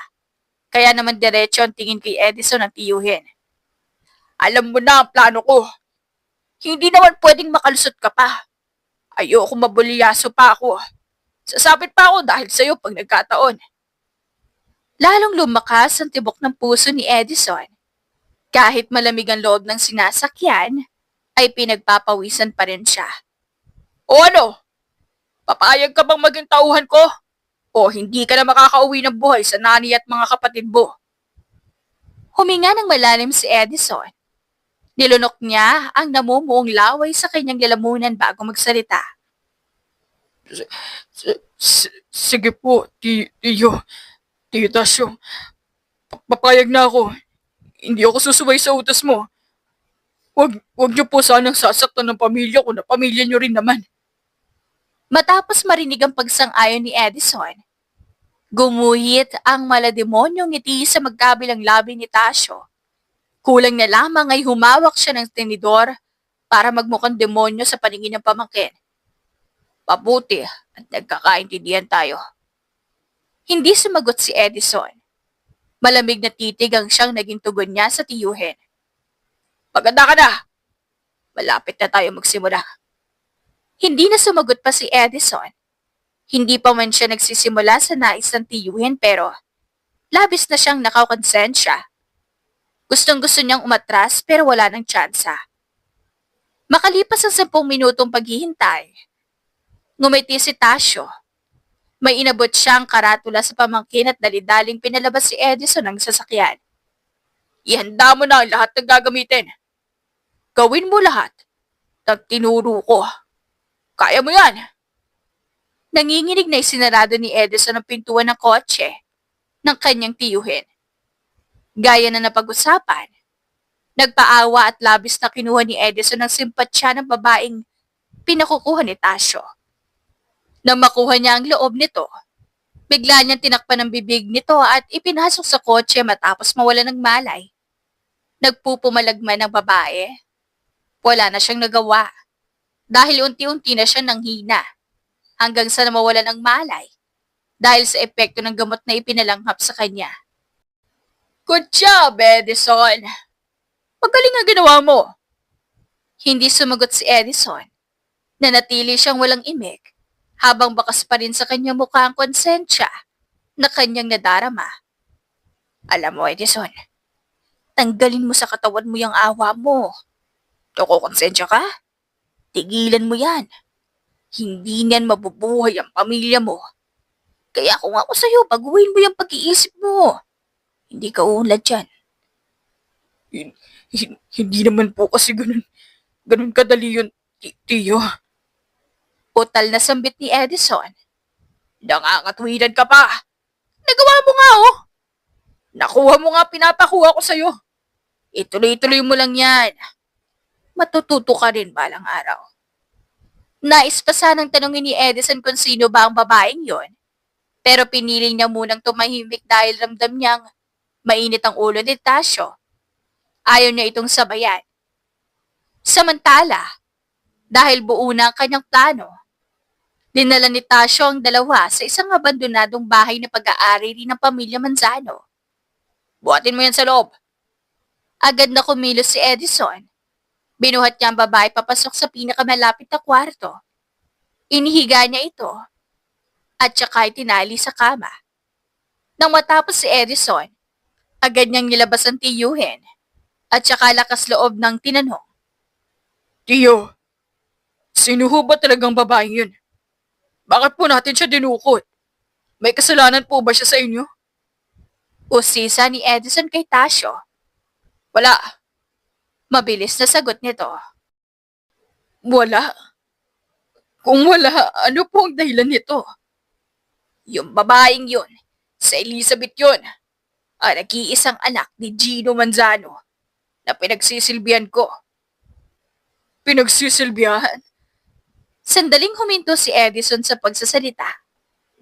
kaya naman diretso ang tingin kay Edison ang tiyuhin. Alam mo na ang plano ko. Hindi naman pwedeng makalusot ka pa. Ayoko mabulyaso pa ako. Sasabit pa ako dahil sa'yo pag nagkataon. Lalong lumakas ang tibok ng puso ni Edison. Kahit malamig ang loob ng sinasakyan, ay pinagpapawisan pa rin siya. O ano? Papayag ka bang maging tauhan ko? O hindi ka na makakauwi ng buhay sa nani at mga kapatid mo? Huminga ng malalim si Edison. Nilunok niya ang namumuong laway sa kanyang lalamunan bago magsalita. Sige po, Tiyo. Tiyo Tasyo. Papayag na ako. Hindi ako susubay sa utos mo. Wag niyo po sanang sasaktan ng pamilya ko na pamilya niyo rin naman. Matapos marinig ang pagsang-ayon ni Edison, gumuhit ang malademonyong ngiti sa magkabilang labi ni Tasyo. Kulang na lamang ay humawak siya ng tinidor para magmukhang demonyo sa paningin ng pamangkin. Mabuti at nagkakaintindihan tayo. Hindi sumagot si Edison. Malamig na titig ang siyang naging tugon niya sa tiyuhin. Maganda ka na! Malapit na tayo magsimula. Hindi na sumagot pa si Edison. Hindi pa man siya nagsisimula sa nais ng tiyuhin pero labis na siyang nakakonsensya. Gustong-gusto niyang umatras pero wala nang tsansa. Makalipas ang 10 minutong paghihintay, ngumiti si Tasyo. May inabot siyang karatula sa pamangkin at dalidaling pinalabas si Edison ng sasakyan. Ihanda mo na ang lahat ng gagamitin. Gawin mo lahat ng tinuro ko. Kaya mo yan! Nanginginig na isinarado ni Edison ang pintuan ng kotse ng kanyang tiyuhin. Gaya na napag-usapan, nagpaawa at labis na kinuha ni Edison ang simpatsya ng babaeng pinakukuha ni Tasyo. Nang makuha niya ang loob nito, bigla niyang tinakpan ang bibig nito at ipinasok sa kotse matapos mawala ng malay. Nagpupumalagman ang babae. Wala na siyang nagawa dahil unti-unti na siya nanghina hanggang sa mawala ng malay dahil sa epekto ng gamot na ipinalanghap sa kanya. Good job, Edison! Magaling ang ginawa mo! Hindi sumagot si Edison. Nanatili siyang walang imik habang bakas pa rin sa kanyang mukha ang konsensya na kanyang nadarama. Alam mo, Edison, tanggalin mo sa katawan mo yung awa mo. Nakukonsensya ka? Tigilan mo yan. Hindi niyan mabubuhay ang pamilya mo. Kaya kung ako sa'yo, baguhin mo yung pag-iisip mo. Hindi ka uunlad dyan. Hindi naman po kasi ganun kadali yun, Tiyo. Utal na sambit ni Edison. Nangangatwiran ka pa! Nagawa mo nga, oh! Nakuha mo nga pinapakuha ko sa'yo. Ituloy-tuloy mo lang yan. Matututo ka rin balang araw. Nais pa sanang tanongin ni Edison kung sino ba ang babaeng yon. Pero pinili niya munang tumahimik dahil ramdam niyang mainit ang ulo ni Tasyo. Ayaw niya itong sabayan. Samantala, dahil buo na ang kanyang plano, dinala ni Tasyo ang dalawa sa isang abandonadong bahay na pag-aari rin ng pamilya Manzano. Buhatin mo yan sa loob. Agad na kumilos si Edison. Binuhat niya ang babae papasok sa pinakamalapit na kwarto. Inihiga niya ito at saka itinali sa kama. Nang matapos si Edison, agad niyang nilabas ang tiyuhin at saka lakas loob ng tinanong. Tiyo, sino ho ba talagang babaeng yun? Bakit po natin siya dinukot? May kasalanan po ba siya sa inyo? Usisa ni Edison kay Tasyo. Wala. Mabilis na sagot nito. Wala? Kung wala, ano po ang dahilan nito? Yung babaeng yun, sa Elizabeth yun, ang nag-iisang anak ni Gino Manzano na pinagsisilbihan ko. pinagsisilbihan. Sandaling huminto si Edison sa pagsasalita.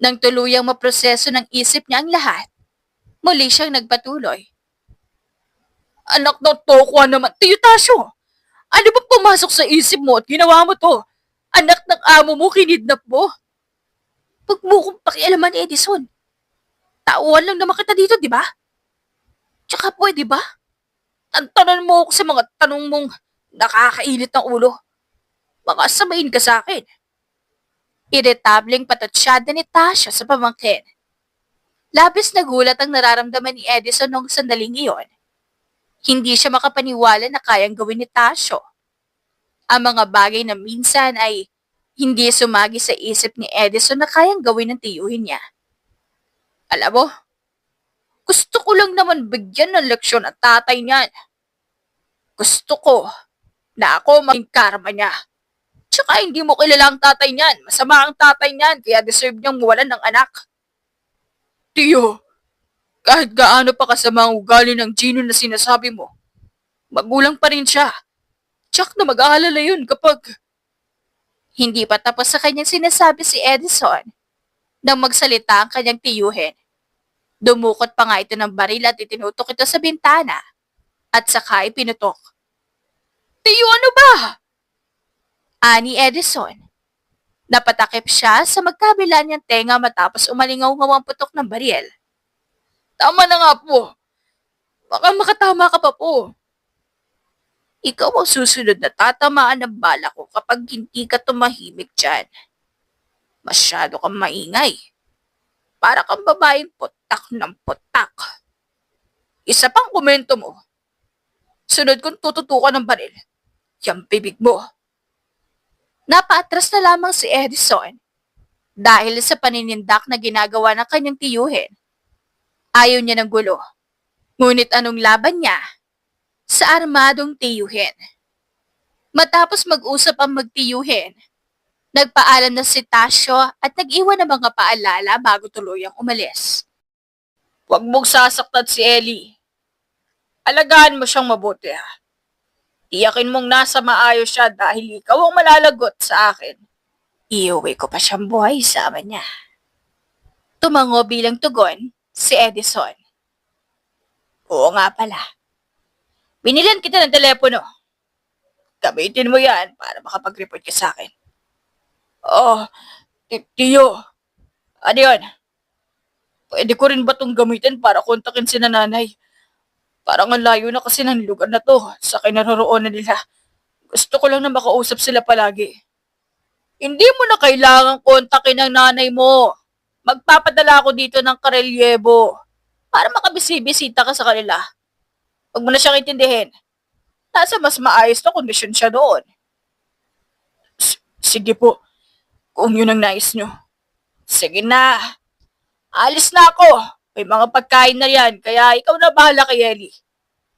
Nang tuluyang maproseso ng isip niya ang lahat, muli siyang nagpatuloy. Anak ng tokwa naman, Tiyo Tasyo! Ano ba pumasok sa isip mo at ginawa mo to? Anak ng amo mo, kinidnap mo? Huwag mo kong pakialaman, Edison. Tauhan lang naman kita dito, di ba? Tsaka pwede ba? Tantanan mo ako sa mga tanong mong nakakainit ng ulo. Baka samayin ka sa akin. Iritableng patotsyada ni Tasha sa pamangkin. Labis na gulat ang nararamdaman ni Edison noong sandaling iyon. Hindi siya makapaniwala na kayang gawin ni Tasha. Ang mga bagay na minsan ay hindi sumagi sa isip ni Edison na kayang gawin ng tiyuhin niya. Alam mo, gusto ko lang naman bigyan ng leksyon ang tatay niyan. Gusto ko na ako maging karma niya. Tsaka hindi mo kilala ang tatay niyan. Masama ang tatay niyan, kaya deserve niyang mawalan ng anak. Tiyo, kahit gaano pa kasama ang ugali ng Gino na sinasabi mo, magulang pa rin siya. Tsak na mag-aalala yun kapag... Hindi pa tapos sa kanyang sinasabi si Edison nang magsalita ang kanyang tiyuhin. Dumukot pa nga ito ng baril at itinutok ito sa bintana at saka ipinutok. Tiyo, ano ba? Ani Edison. Napatakip siya sa magkabila niyang tenga matapos umalingaw-ngaw ang putok ng baril. Tama na nga po. Baka makatama ka pa po. Ikaw ang susunod na tatamaan ng bala ko kapag hindi ka tumahimik dyan. Masyado kang maingay. Para kang babaeng putak ng putak. Isa pang komento mo. Sunod kong tututukan ng baril. Yang bibig mo. Napaatras na lamang si Edison dahil sa paninindak na ginagawa ng kanyang tiyuhin. Ayaw niya ng gulo. Ngunit anong laban niya sa armadong tiyuhin? Matapos mag-usap ang magtiyuhin, nagpaalam na si Tasyo at nag-iwan ng mga paalala bago tuluyang umalis. Huwag mong sasaktan si Ellie. Alagaan mo siyang mabuti ha. Tiyakin mong nasa maayos siya dahil ikaw ang malalagot sa akin. Iuwi ko pa siyang buhay sa ama niya. Tumango bilang tugon si Edison. Oo nga pala. Binilan kita ng telepono. Gamitin mo yan para makapag-report ka sa akin. Oh, Tiyo. Ano yun? Pwede ko rin ba itong gamitin para kontakin si nanay? Parang ang layo na kasi ng lugar na to sa kinaroroonan nila. Gusto ko lang na makausap sila palagi. Hindi mo na kailangang kontakin ang nanay mo. Magpapadala ako dito ng karelyebo para makabisibisita ka sa kanila. Huwag mo na siyang intindihin. Nasa mas maayos na kondisyon siya doon. Sige po, kung yun ang nais nyo. Sige na. Alis na ako. May mga pagkain na yan, kaya ikaw na bahala kay Ellie.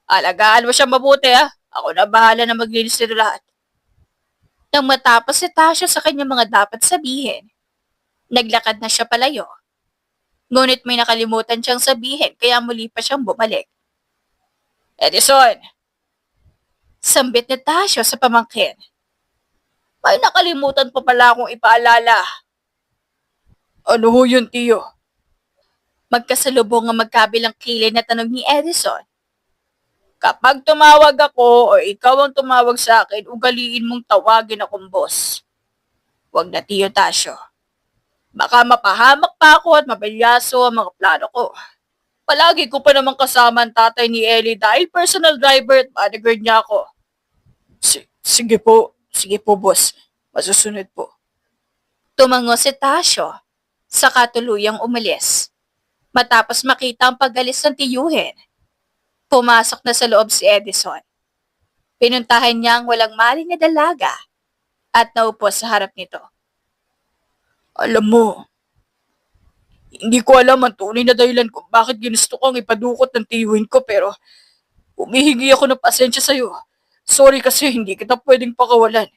Alagaan mo siya mabuti ha. Ako na bahala na maglinis nito lahat. Nang matapos si Tasha sa kanyang mga dapat sabihin, naglakad na siya palayo. Ngunit may nakalimutan siyang sabihin kaya muli pa siyang bumalik. Edison! Sambit ni Tasha sa pamangkin. May nakalimutan pa pala akong ipaalala. Ano ho yun, Tiyo? Magkasalubong ang magkabilang kilay na tanong ni Edison. Kapag tumawag ako o ikaw ang tumawag sa akin, ugaliin mong tawagin akong boss. Huwag na, Tiyo Tasyo. Baka mapahamak pa ako at mabilyaso ang mga plano ko. Palagi ko pa naman kasama ang tatay ni Ellie dahil personal driver at bodyguard niya ako. Sige po boss. Masusunod po. Tumango si Tasyo sa katuluyang umalis. Matapos makita ang pag-alis ng tiyuhin, pumasok na sa loob si Edison. Pinuntahan niya ang walang maling na dalaga at naupo sa harap nito. Alam mo, hindi ko alam ang tunay na dahilan kung bakit ginusto kong ipadukot ng tiyuhin ko pero humihingi ako ng pasensya sa'yo. Sorry kasi hindi kita pwedeng pakawalan.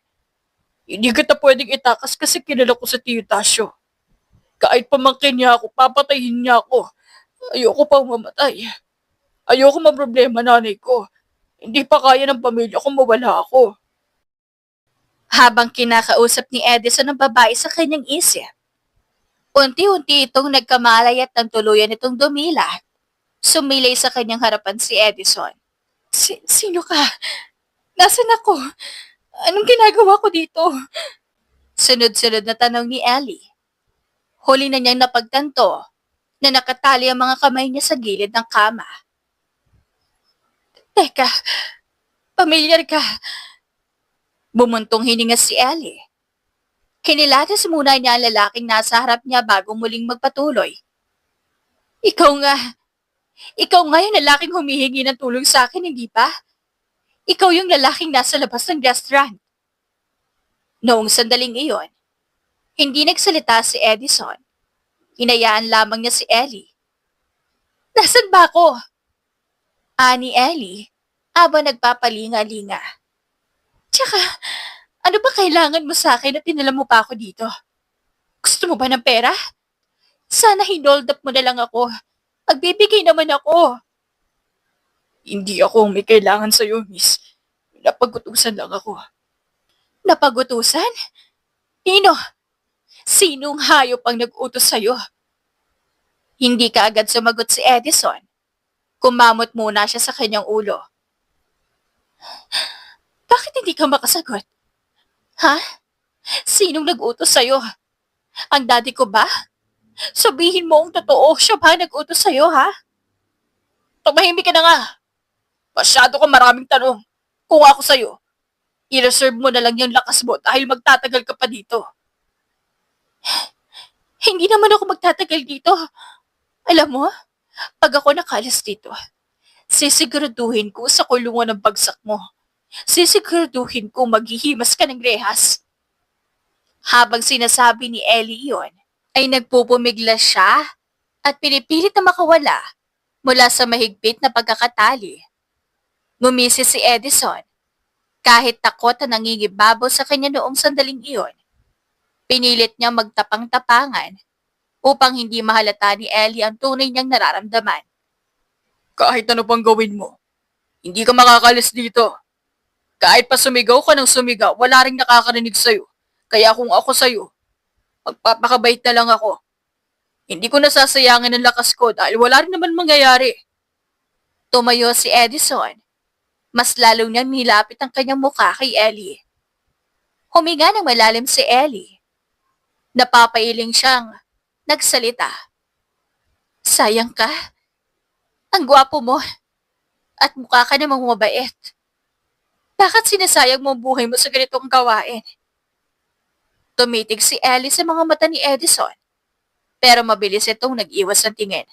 Hindi kita pwedeng itakas kasi kilala ko sa Tiyo Tasyo. Kahit pamangkin niya ako, papatayin niya ako. Ayoko pang mamatay. Ayoko maproblema nanay ko. Hindi pa kaya ng pamilya kung mawala ako. Habang kinakausap ni Edison ang babae sa kanyang isip, unti-unti itong nagkamalay at ang tuluyan itong dumila. Sumilay sa kanyang harapan si Edison. Sino ka? Nasaan ako? Anong ginagawa ko dito? Sunod-sunod na tanong ni Ellie. Huli na niyang napagtanto na nakatali ang mga kamay niya sa gilid ng kama. Teka, pamilyar ka. Bumuntong hininga si Ellie. Kinilatas muna niya ang lalaking nasa harap niya bago muling magpatuloy. Ikaw nga yung lalaking humihingi ng tulong sa akin, hindi ba? Ikaw yung lalaking nasa labas ng restaurant. Noong sandaling iyon, hindi nagsalita si Edison. Hinayaan lamang niya si Ellie. Nasaan ba ako? Ani Ellie, habang nagpapalinga-linga. Tsaka, ano ba kailangan mo sa akin at tinala mo pa ako dito? Gusto mo ba ng pera? Sana hinold up mo na lang ako. Magbibigay naman ako. Hindi ako may kailangan sa'yo, miss. Napagutusan lang ako. Napagutusan? Nino? Sinong hayop ang nag-utos sa'yo? Hindi ka agad sumagot si Edison. Kumamot muna siya sa kanyang ulo. Bakit hindi ka makasagot? Ha? Sinong nag-utos sa'yo? Ang daddy ko ba? Sabihin mo ang totoo, siya ba nag-utos sa'yo, ha? Tumahimik ka na nga. Masyado ka maraming tanong. Kung ako sa'yo, i-reserve mo na lang yung lakas mo dahil magtatagal ka pa dito. Hindi naman ako magtatagal dito. Alam mo, pag ako nakalas dito, sisiguraduhin ko sa kulungan ng bagsak mo. Sisiguraduhin ko maghihimas ka ng rehas. Habang sinasabi ni Ellie iyon, ay nagpupumiglas siya at pinipilit na makawala mula sa mahigpit na pagkakatali. Ngumisi si Edison. Kahit takot na nangingibabaw sa kanya noong sandaling iyon, pinilit niya magtapang-tapangan upang hindi mahalata ni Ellie ang tunay niyang nararamdaman. Kahit ano pang gawin mo, hindi ka makakalis dito. Kahit pa sumigaw ka ng sumigaw, wala ring nakakarinig sa'yo. Kaya kung ako sa'yo, magpapakabait na lang ako. Hindi ko nasasayangan ang lakas ko dahil wala rin naman mangyayari. Tumayo si Edison. Mas lalo niyang nilapit ang kanyang mukha kay Ellie. Huminga ng malalim si Ellie. Napapailing siyang nagsalita. Sayang ka. Ang gwapo mo. At mukha ka namang mabait. Bakit sinasayang mo ang buhay mo sa ganitong gawain? Tumitig si Ellie sa mga mata ni Edison. Pero mabilis itong nag-iwas ng tingin.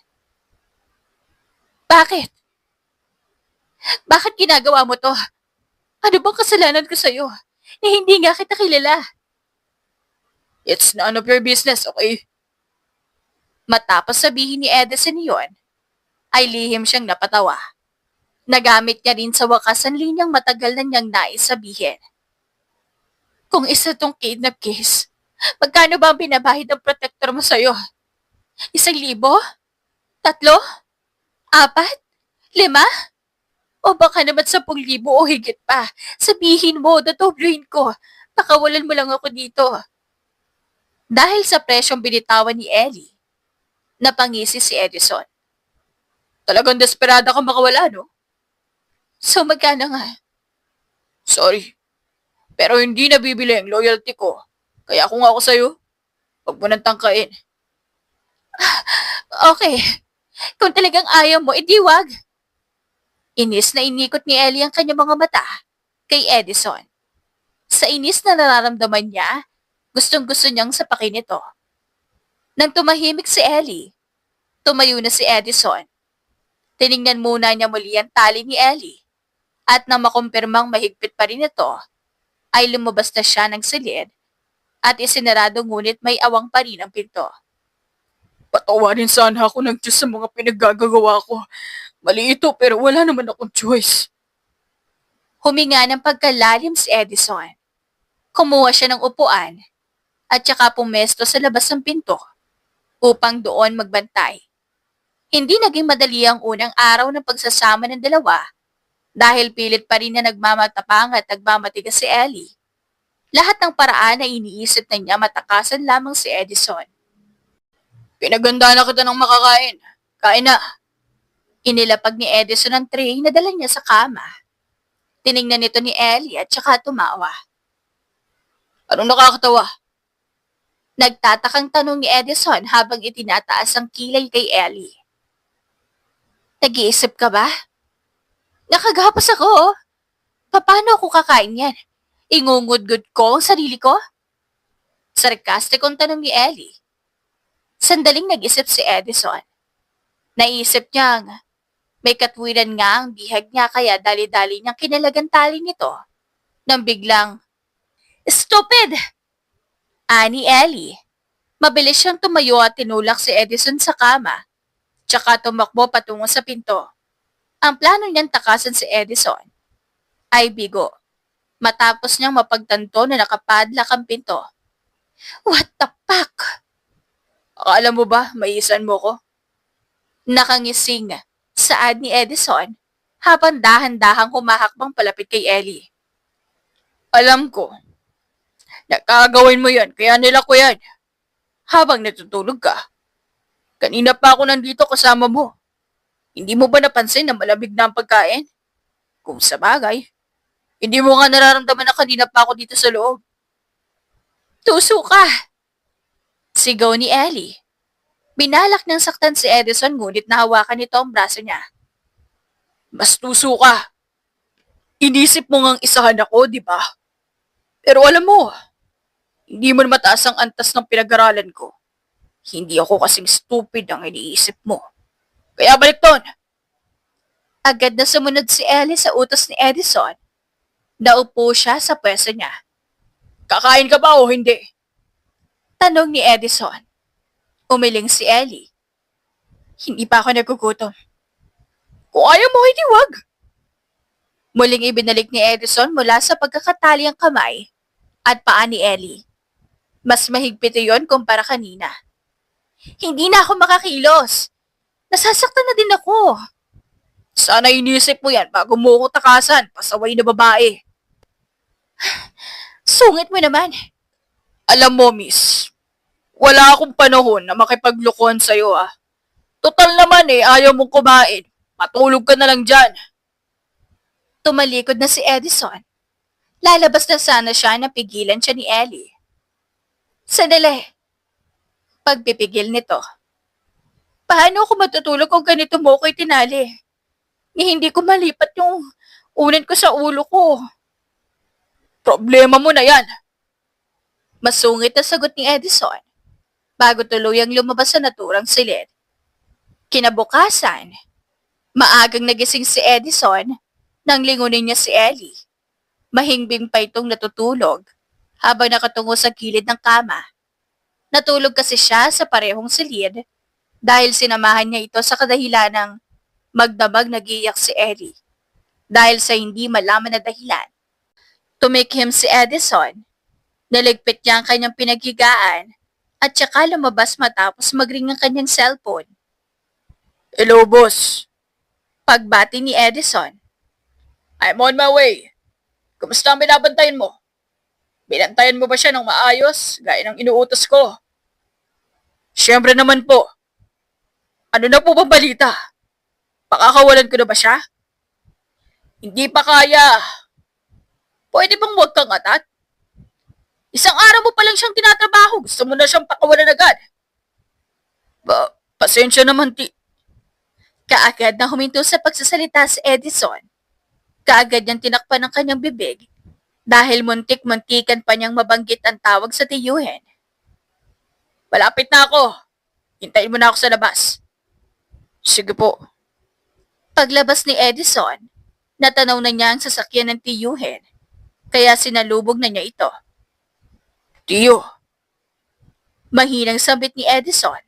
Bakit? Bakit ginagawa mo to? Ano bang kasalanan ko sa'yo? Na hindi nga kita kilala. It's none of your business, okay? Matapos sabihin ni Edison yon, ay lihim siyang napatawa. Nagamit niya rin sa wakas ang linyang matagal na niyang nais sabihin. Kung isa tong kidnap case, magkano ba ang binabahid ng protector mo sa'yo? 1,000? 3? 4? 5? O baka naman 10,000 o higit pa. Sabihin mo, dadobluhin ko. Pakawalan mo lang ako dito. Dahil sa presyong binitawan ni Ellie, napangisi si Edison. Talagang desperada ka makawala, no? So magkano nga? Sorry, pero hindi nabibili ang loyalty ko. Kaya kung ako sa'yo, huwag mo nang tangkain. Okay, kung talagang ayaw mo, edi wag. Inis na inikot ni Ellie ang kanyang mga mata kay Edison. Sa inis na nararamdaman niya, gustong-gusto niyang sapakin ito. Nang tumahimik si Ellie, tumayo na si Edison. Tiningnan muna niya muli ang tali ni Ellie at nang makumpirmang mahigpit pa rin ito, ay lumabas na siya ng silid at isinarado ngunit may awang pa rin ang pinto. Patawarin sana ako ng Diyos sa mga pinaggagawa ko. Mali ito pero wala naman akong choice. Huminga ng pagkalalim si Edison. Kumuha siya ng upuan at saka pumesto sa labas ng pinto upang doon magbantay. Hindi naging madali ang unang araw ng pagsasama ng dalawa dahil pilit pa rin na nagmamatapang at nagmamatigas si Ellie. Lahat ng paraan na iniisip na niya matakasan lamang si Edison. Pinaganda na kita ng makakain. Kain na. Inilapag ni Edison ang tray na dala niya sa kama. Tiningnan nito ni Ellie at saka tumawa. Anong nakakatawa? Nagtatakang tanong ni Edison habang itinataas ang kilay kay Ellie. Nag-iisip ka ba? Nakagapos ako, oh. Paano ako kakain yan? Ingungudgod ko ang sarili ko? Sarkastikong tanong ni Ellie. Sandaling nag-isip si Edison. Naisip niyang may katwiran nga ang bihag niya kaya dali-dali niyang kinalagan tali nito. Nang biglang, "Stupid!" Ani Ellie. Mabilis siyang tumayo at tinulak si Edison sa kama. Tsaka tumakbo patungo sa pinto. Ang plano niyang takasan si Edison ay bigo. Matapos niyang mapagtanto na nakapadlak ang pinto. What the fuck? Akala mo ba, maiisan mo ko? Nakangising saad ni Edison habang dahan-dahang humahakbang palapit kay Ellie. Alam ko. Nakagawin mo yan, kaya nila ko yan. Habang natutulog ka. Kanina pa ako nandito kasama mo. Hindi mo ba napansin na malamig na ang pagkain? Kung sa bagay, hindi mo nga nararamdaman na kanina pa ako dito sa loob. Tuso ka! Sigaw ni Ellie. Binalak ng saktan si Edison ngunit nahawakan nito ang braso niya. Mas tuso ka. Inisip mo ngang isahan ako, di ba? Pero alam mo, hindi mo mataas ang antas ng pinag-aralan ko. Hindi ako kasing stupid ang iniisip mo. Kaya balik doon. Agad na sumunod si Ellie sa utos ni Edison. Naupo siya sa pwesto niya. Kakain ka ba o hindi? Tanong ni Edison. Umiling si Ellie. Hindi pa ako nagugutom. Kung ayaw mo, hindi wag. Muling ibinalik ni Edison mula sa pagkakatali ang kamay at paa ni Ellie. Mas mahigpit iyon kumpara kanina. Hindi na ako makakilos. Nasasaktan na din ako. Sana inisip mo yan bago mo ko takasan, pasaway na babae. Sungit mo naman. Alam mo, miss, wala akong panahon na makipaglukuhan sa'yo, ah. Total naman ayaw mong kumain. Matulog ka na lang dyan. Tumalikod na si Edison. Lalabas na sana siya na pigilan siya ni Ellie. Sandali. Pagpipigil nito. Paano ako matutulog kung ganito mo ko itinali? Hindi ko malipat yung unan ko sa ulo ko. Problema mo na yan. Masungit na sagot ni Edison bago tuluyang lumabas sa naturang silid. Kinabukasan, maagang nagising si Edison nang lingunin niya si Ellie. Mahimbing pa itong natutulog habang nakatungo sa gilid ng kama. Natulog kasi siya sa parehong silid dahil sinamahan niya ito sa kadahilan ng magdamag nag-iiyak si Ellie. Dahil sa hindi malaman na dahilan, tumikhim si Edison. Naligpit niya ang kanyang pinaghigaan at saka lumabas matapos magring ang kanyang cellphone. Hello, boss. Pagbati ni Edison. I'm on my way. Kumusta ang binabantayan mo? Binantayan mo ba siya ng maayos, gaya ng inuutos ko? Siyempre naman po. Ano na po bang balita? Pakakawalan ko na ba siya? Hindi pa kaya. Pwede bang huwag kang atat? Isang araw mo pa lang siyang tinatrabaho. Gusto mo na siyang pakawalan agad. Pasensya naman, Kaagad na huminto sa pagsasalita si Edison. Kaagad niyang tinakpan ang kanyang bibig dahil muntik-muntikan pa niyang mabanggit ang tawag sa tiyuhin. Malapit na ako. Hintayin mo na ako sa labas. Sige po. Paglabas ni Edison, natanaw na niya ang sasakyan ng tiyuhin, kaya sinalubog na niya ito. Tiyo. Mahinang sabit ni Edison.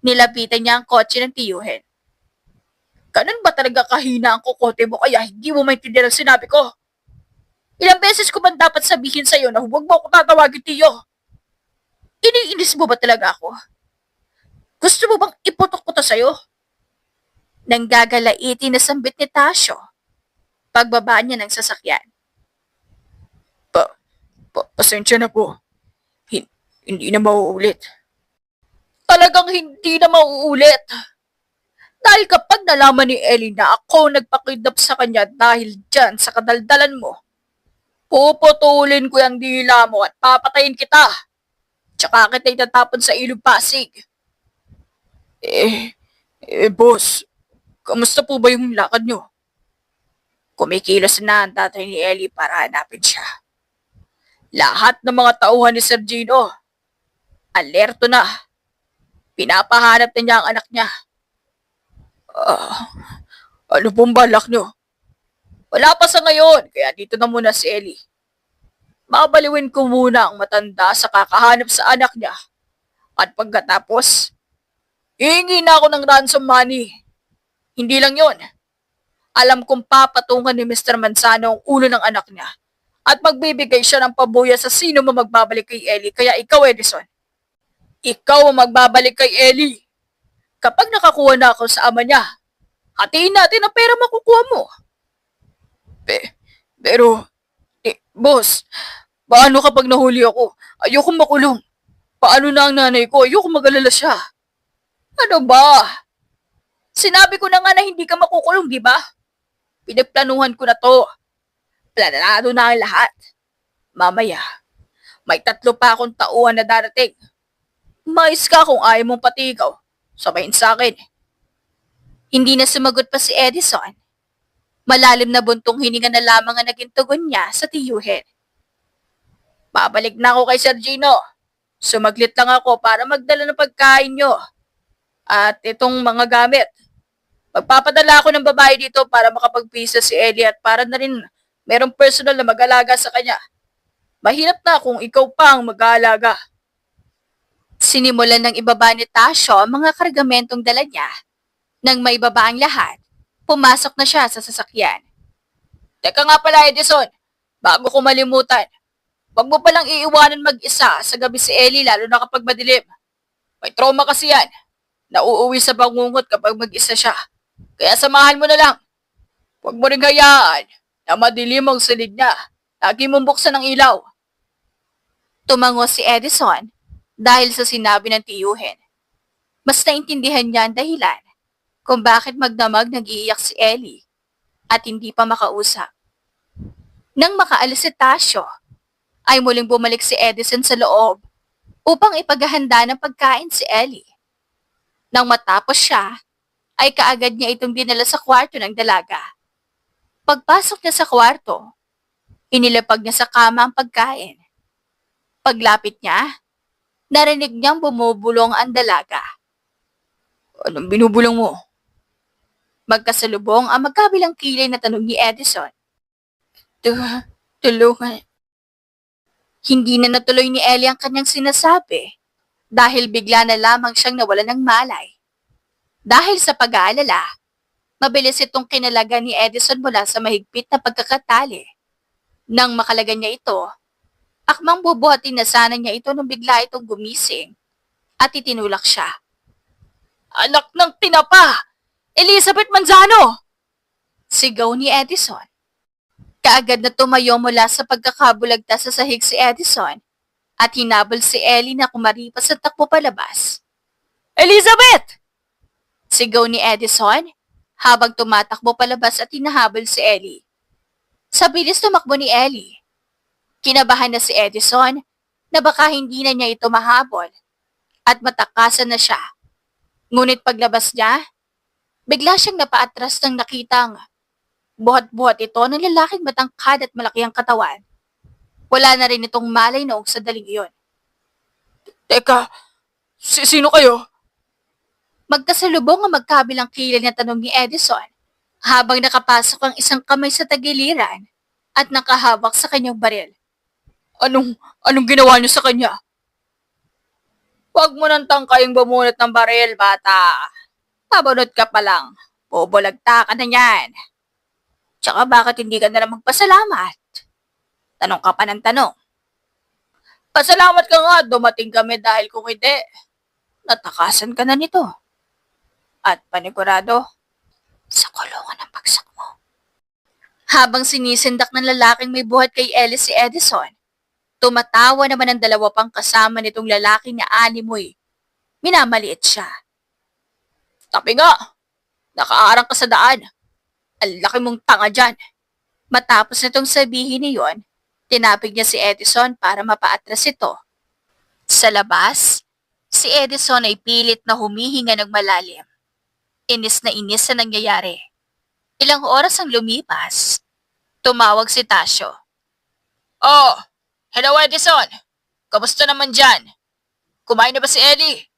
Nilapitan niya ang kotse ng tiyuhin. Ganun ba talaga kahina ang kukote mo kaya hindi mo maintindihan ang sinabi ko? Ilang beses ko man dapat sabihin sa'yo na huwag mo ako tatawagin, tiyo? Iniinis mo ba talaga ako? Gusto mo bang iputok ko to sa'yo? Nanggagalaiti na sambit ni Tasyo. Pagbaba niya ng sasakyan. Pasensya na po. Hindi na mauulit. Talagang hindi na mauulit. Dahil kapag nalaman ni Ellie na ako nagpakidnap sa kanya dahil dyan sa kadaldalan mo, puputulin ko yung dila mo at papatayin kita. Tsaka kita itatapon sa ilog Pasig. Boss, kamusta po ba yung lakad nyo? Kumikilos na ang tatay ni Ellie para hanapin siya. Lahat ng mga tauhan ni Sergino, alerto na. Pinapahanap na niya ang anak niya. Ano pong balak nyo? Wala pa sa ngayon, kaya dito na muna si Ellie. Babaliwin ko muna ang matanda sa kakahanap sa anak niya. At pagkatapos, hihingi na ako ng ransom money. Hindi lang yon. Alam kong papatungan ni Mr. Manzano ang ulo ng anak niya. At magbibigay siya ng pabuya sa sino mo magbabalik kay Ellie. Kaya ikaw, Edison. Ikaw ang magbabalik kay Ellie. Kapag nakakuha na ako sa ama niya, hatiin natin ang pera makukuha mo. Pero, boss, paano kapag nahuli ako? Ayoko makulong. Paano na ang nanay ko? Ayoko mag-alala siya. Ano ba? Sinabi ko na nga na hindi ka makukulong, di ba? Pinagplanuhan ko na to. Planado na ang lahat. Mamaya, may 3 pa akong tauhan na darating. Mais ka kung ayaw mong patigaw. Sabayin sa akin. Hindi na sumagot pa si Edison. Malalim na buntong hininga na lamang ang naging tugon niya sa tiyuhin. Babalik na ako kay Sergino. Sumaglit lang ako para magdala ng pagkain nyo. At itong mga gamit. Magpapadala ako ng babae dito para makapagpisa si Ellie at para na rin merong personal na mag-alaga sa kanya. Mahirap na kung ikaw pa ang mag-aalaga. Sinimulan ng ibaba ni Tasyo ang mga kargamentong dala niya. Nang maibaba ang lahat, pumasok na siya sa sasakyan. Teka nga pala, Edison. Bago ko malimutan. Huwag mo palang iiwanan mag-isa sa gabi si Ellie lalo na kapag madilim. May trauma kasi yan. Nauuwi sa bangungot kapag mag-isa siya. Kaya samahan mo na lang. Huwag mo rin hayaan na madilim ang silid niya. Lagi mong buksan ang ilaw. Tumango si Edison dahil sa sinabi ng tiyuhin. Mas naintindihan niya ang dahilan kung bakit magdamag nag-iiyak si Ellie at hindi pa makausap. Nang makaalis si Tasyo, ay muling bumalik si Edison sa loob upang ipaghahanda ng pagkain si Ellie. Nang matapos siya, ay kaagad niya itong dinala sa kwarto ng dalaga. Pagpasok niya sa kwarto, inilapag niya sa kama ang pagkain. Paglapit niya, narinig niyang bumubulong ang dalaga. Anong binubulong mo? Magkasalubong ang magkabilang kilay na tanong ni Edison. Tulungan. Hindi na natuloy ni Ellie ang kanyang sinasabi dahil bigla na lamang siyang nawalan ng malay. Dahil sa pag-aalala, mabilis itong kinalaga ni Edison mula sa mahigpit na pagkakatali. Nang makalaga niya ito, akmang bubuhatin na sana niya ito nung bigla itong gumising at itinulak siya. Anak ng tinapa! Elizabeth Manzano! Sigaw ni Edison. Kaagad na tumayo mula sa pagkakabulagta sa sahig si Edison at hinabol si Ellie na kumaripas sa takbo palabas. Elizabeth! Sigaw ni Edison habang tumatakbo palabas at hinahabol si Ellie. Sa bilis tumakbo ni Ellie, kinabahan na si Edison na baka hindi na niya ito mahabol at matakasan na siya. Ngunit paglabas niya, bigla siyang napaatras nang nakitang buhat-buhat ito ng lalaking matangkad at malaki ang katawan. Wala na rin itong malay noong sandaling iyon. Teka, sino kayo? Magkasalubong ang magkabilang kilay na tanong ni Edison habang nakapasok ang isang kamay sa tagiliran at nakahawak sa kanyang baril. Anong ginawa niyo sa kanya? Huwag mo nang tangkayang bumunot ng baril, bata. Pabunot ka pa lang. Bubulagta ka na yan. Tsaka bakit hindi ka na lang magpasalamat? Tanong ka pa ng tanong. Pasalamat ka nga, dumating kami dahil kung hindi, natakasan ka na nito. At panigurado, sa kulungan ang bagsak mo. Habang sinisindak ng lalaking may buhat kay Ellie si Edison, Tumatawa naman ang dalawa pang kasama nitong lalaki na animoy. Minamaliit siya. Tapi nga, nakaarang ka sa daan. Ang laki mong tanga dyan. Matapos nitong sabihin niyon, tinapig niya si Edison para mapaatras ito. Sa labas, si Edison ay pilit na humihinga ng malalim. Inis na nangyayari. Ilang oras ang lumipas. Tumawag si Tasyo. Oh, hello Edison. Kamusta naman dyan? Kumain na ba si Ellie?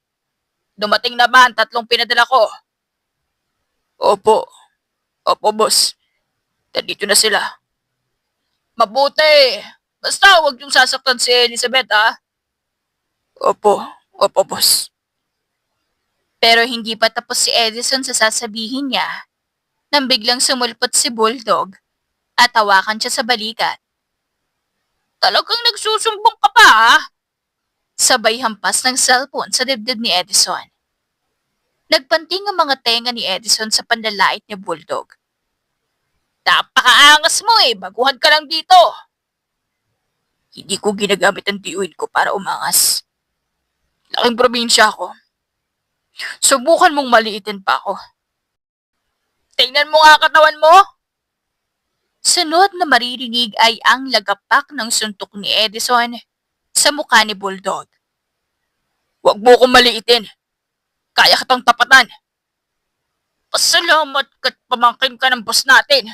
Dumating na ba ang 3 pinadala ko? Opo. Opo, boss. Nandito na sila. Mabuti. Basta huwag yung sasaktan si Elizabeth, ha? Opo. Opo, boss. Pero hindi pa tapos si Edison sa sasabihin niya nang biglang sumulpot si Bulldog at hawakan siya sa balikat. Talagang nagsusumbong ka pa, ha? Sabay hampas ng cellphone sa dibdib ni Edison. Nagpanting ang mga tenga ni Edison sa panlalait ni Bulldog. Napakaangas mo eh. Baguhan ka lang dito. Hindi ko ginagamit ang tiyuhin ko para umangas. Laking probinsya ako. Subukan mong maliitin pa ako. Tingnan mo nga katawan mo. Sunod na maririnig ay ang lagapak ng suntok ni Edison sa mukha ni Bulldog. Huwag mo akong maliitin. Kaya kitang tapatan. Pasalamat ka't pamangkin ka ng boss natin.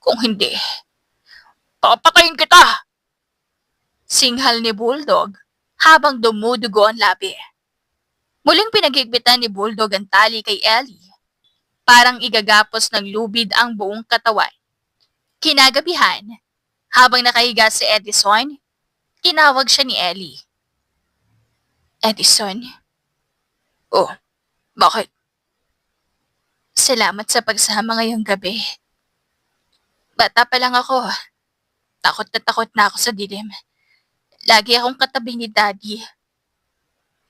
Kung hindi, papatayin kita. Singhal ni Bulldog habang dumudugo ang labi. Muling pinagigbitan ni Bulldog ang tali kay Ellie. Parang igagapos ng lubid ang buong katawan. Kinagabihan, habang nakahiga si Edison, tinawag siya ni Ellie. Edison, Oh, bakit? salamat sa pagsama ngayong gabi. Bata pa lang ako. Takot na ako sa dilim. Lagi akong katabi ni Daddy.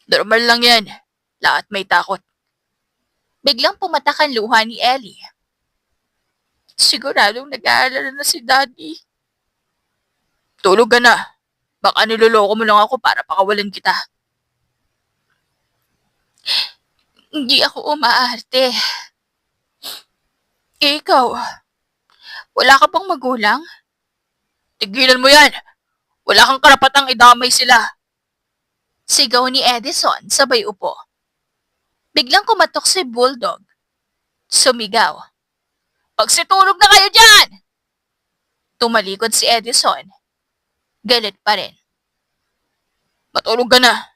Normal lang yan. Lahat may takot. Biglang pumatak ang luha ni Ellie. Siguradong nag-aalala na si Daddy. Tulog ka na. Baka niloloko mo lang ako para pakawalan kita. Hindi ako umaarte. Ikaw, wala ka pang magulang? Tigilan mo yan. Wala kang karapatang idamay sila. Sigaw ni Edison sabay upo. Biglang kumatok si Bulldog. Sumigaw. Pagsitulog na kayo dyan! Tumalikod si Edison. Galit pa rin. Matulog ka na.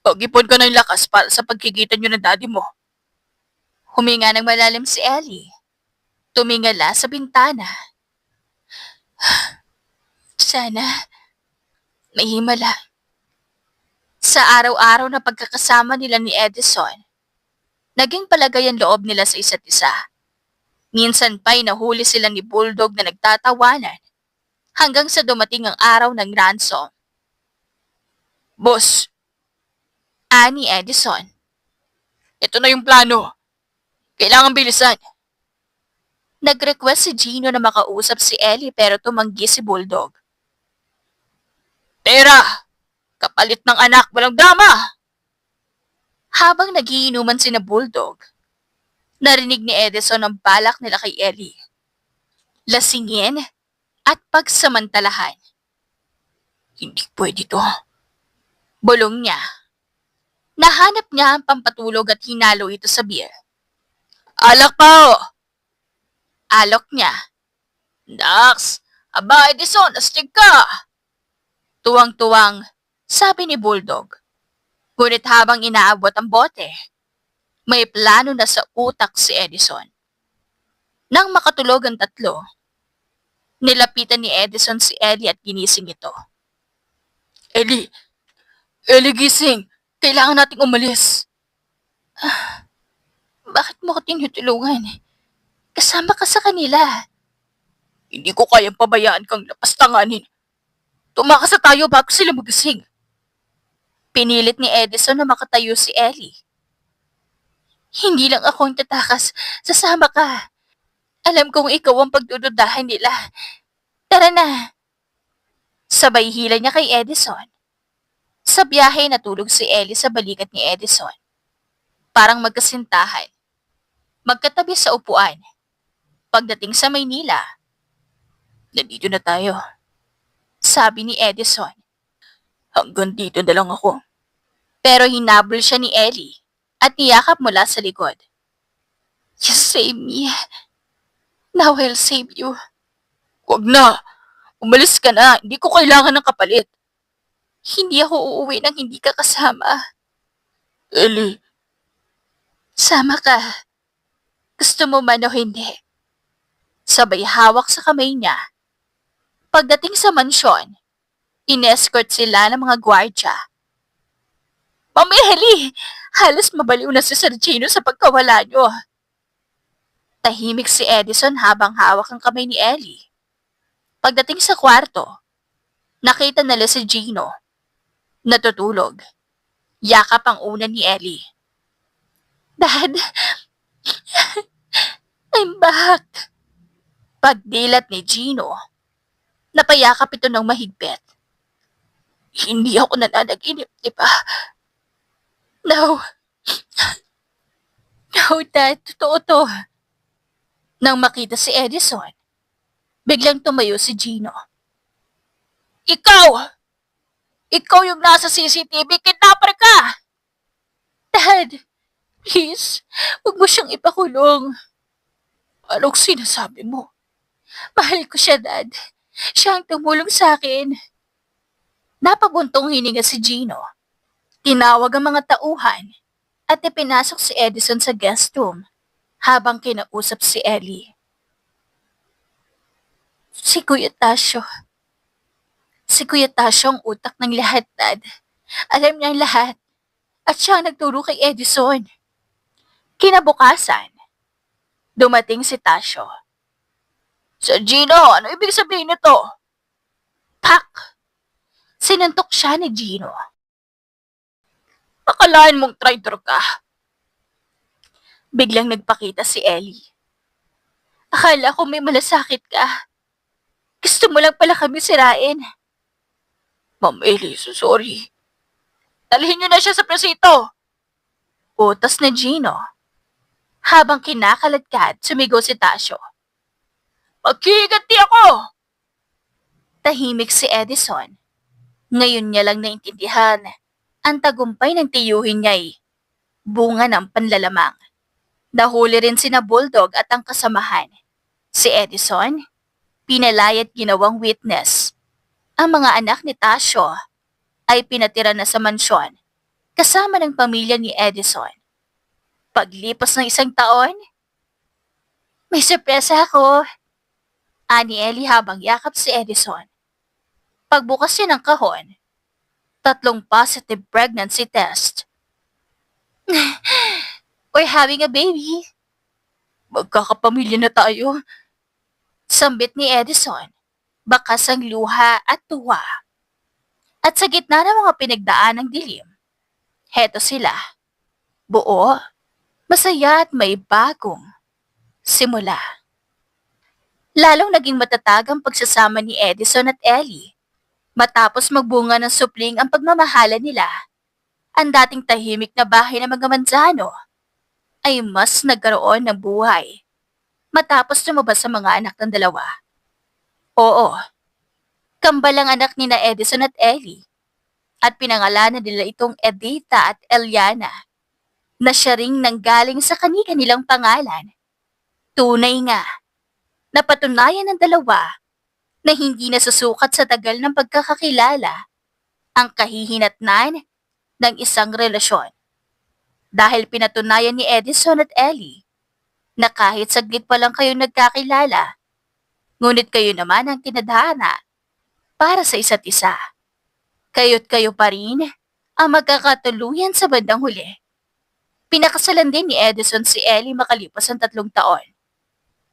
Pag-ipon ka ng lakas para sa pagkikita nyo ng daddy mo. Huminga ng malalim si Ellie. Tumingala sa bintana. Sana may himala. Sa araw-araw na pagkakasama nila ni Edison, naging palagay ang loob nila sa isa't isa. Minsan pa'y nahuli sila ni Bulldog na nagtatawanan hanggang sa dumating ang araw ng ransom. Boss, Ani Edison. ito na yung plano. Kailangan bilisan. Nag-request si Gino na makausap si Ellie pero tumanggi si Bulldog. Tera! Kapalit ng anak, walang drama! Habang nagiinuman sina Bulldog, narinig ni Edison ang balak nila kay Ellie. Lasingin at pagsamantalahan. Hindi pwede to. Bulong niya. Nahanap niya ang pampatulog at hinalo ito sa beer. Alak pa oh! Alok niya. Dax! Aba, Edison, astig ka! Tuwang-tuwang, sabi ni Bulldog. Ngunit habang inaabot ang bote, may plano na sa utak si Edison. Nang makatulog ang tatlo, nilapitan ni Edison si Ellie at ginising ito. Ellie! Ellie, gising! Kailangan nating umalis. Bakit mo ko tinutulungan? Kasama ka sa kanila. Hindi ko kayang pabayaan kang lapastanganin. Tumakas na tayo bago sila magising. Pinilit ni Edison na makatayo si Ellie. Hindi lang ako ang tatakas. Sasama ka. Alam kong ikaw ang pagdududahan nila. Tara na. Sabay hila niya kay Edison. Sa biyahe natulog si Ellie sa balikat ni Edison. Parang magkasintahan. Magkatabi sa upuan. Pagdating sa Maynila, nandito na tayo, sabi ni Edison. Hanggang dito na lang ako. Pero hinabol siya ni Ellie at niyakap mula sa likod. You save me. Now I'll save you. Huwag na. Umalis ka na. Hindi ko kailangan ng kapalit. Hindi ako uuwi nang hindi ka kasama. Ellie. Sama ka. Gusto mo man o hindi. Sabay hawak sa kamay niya. Pagdating sa mansyon, inescort sila ng mga gwardya. Ma'am Ellie, halos mabaliw na si Sir Gino sa pagkawala niyo. Tahimik si Edison habang hawak ang kamay ni Ellie. Pagdating sa kwarto, nakita nila si Gino. Natutulog. Yakap ang unan ni Ellie. Dad, I'm back. Pagdilat ni Gino, napayakap ito ng mahigpit. Hindi ako nananaginip, di ba? No. No, Dad. Totoo to. Nang makita si Edison, biglang tumayo si Gino. Ikaw! Ikaw yung nasa CCTV, kidnapper ka! Dad, please, huwag mo siyang ipakulong. Anong sinasabi mo? Mahal ko siya, Dad. Siya ang tumulong sa akin. Napabuntong hininga si Gino. Tinawag ang mga tauhan at ipinasok si Edison sa guest room habang kinausap si Ellie. Si Kuya Tasyo. Si Kuya Tasyo ang utak ng lahat, Dad. Alam niya ang lahat. At siya ang nagturo kay Edison. Kinabukasan, dumating si Tasyo. Sir Gino, ano ibig sabihin nito? Pak! Sinuntok siya ni Gino. Akalain mong traitor ka. Biglang nagpakita si Ellie. Akala ko may malasakit ka. Gusto mo lang pala kami sirain. Ma'am Ellie, so sorry. Dalhin niyo na siya sa presinto. Utos na Gino. Habang kinakaladkad, sumigaw si Tasyo. Maghihiganti ako! Tahimik si Edison. Ngayon niya lang naintindihan ang tagumpay ng tiyuhin niya'y bunga ng panlalamang. Nahuli rin sina Bulldog at ang kasamahan. Si Edison, pinalay at ginawang witness. Ang mga anak ni Tasyo ay pinatira na sa mansyon kasama ng pamilya ni Edison. Paglipas ng 1 taon, may sorpresa ako, ani Ellie habang yakap si Edison. Pagbukas niya ng kahon, 3 positive pregnancy test. We're having a baby. Magkakapamilya na tayo. Sambit ni Edison, bakas ang luha at tuwa. At sa gitna ng mga pinagdaan ng dilim, heto sila. Buo, masaya at may bagong simula. Lalong naging matatag ang pagsasama ni Edison at Ellie. Matapos magbunga ng supling ang pagmamahala nila, ang dating tahimik na bahay ng mga Manzano ay mas nagkaroon ng buhay matapos lumabas sa mga anak ng dalawa. Oo, kambal ang anak ni na Edison at Ellie at pinangalanan nila itong Edita at Eliana na siya ring nanggaling sa kanilang pangalan. Tunay nga, napatunayan ng dalawa na hindi nasusukat sa tagal ng pagkakakilala ang kahihinatnan ng isang relasyon. Dahil pinatunayan ni Edison at Ellie na kahit saglit pa lang kayo nagkakilala, ngunit kayo naman ang tinadhana para sa isa't isa. Kayo't kayo pa rin ang magkakatuluyan sa bandang huli. Pinakasalan din ni Edison si Ellie makalipas ang 3 taon.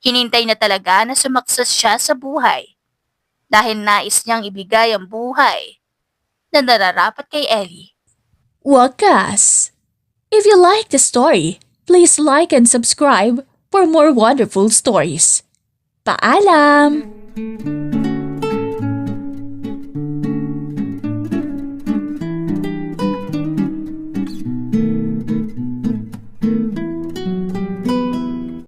Hinintay na talaga na sumaksas siya sa buhay dahil nais niyang ibigay ang buhay na nararapat kay Ellie. Wakas! If you like the story, please like and subscribe for more wonderful stories. Paalam!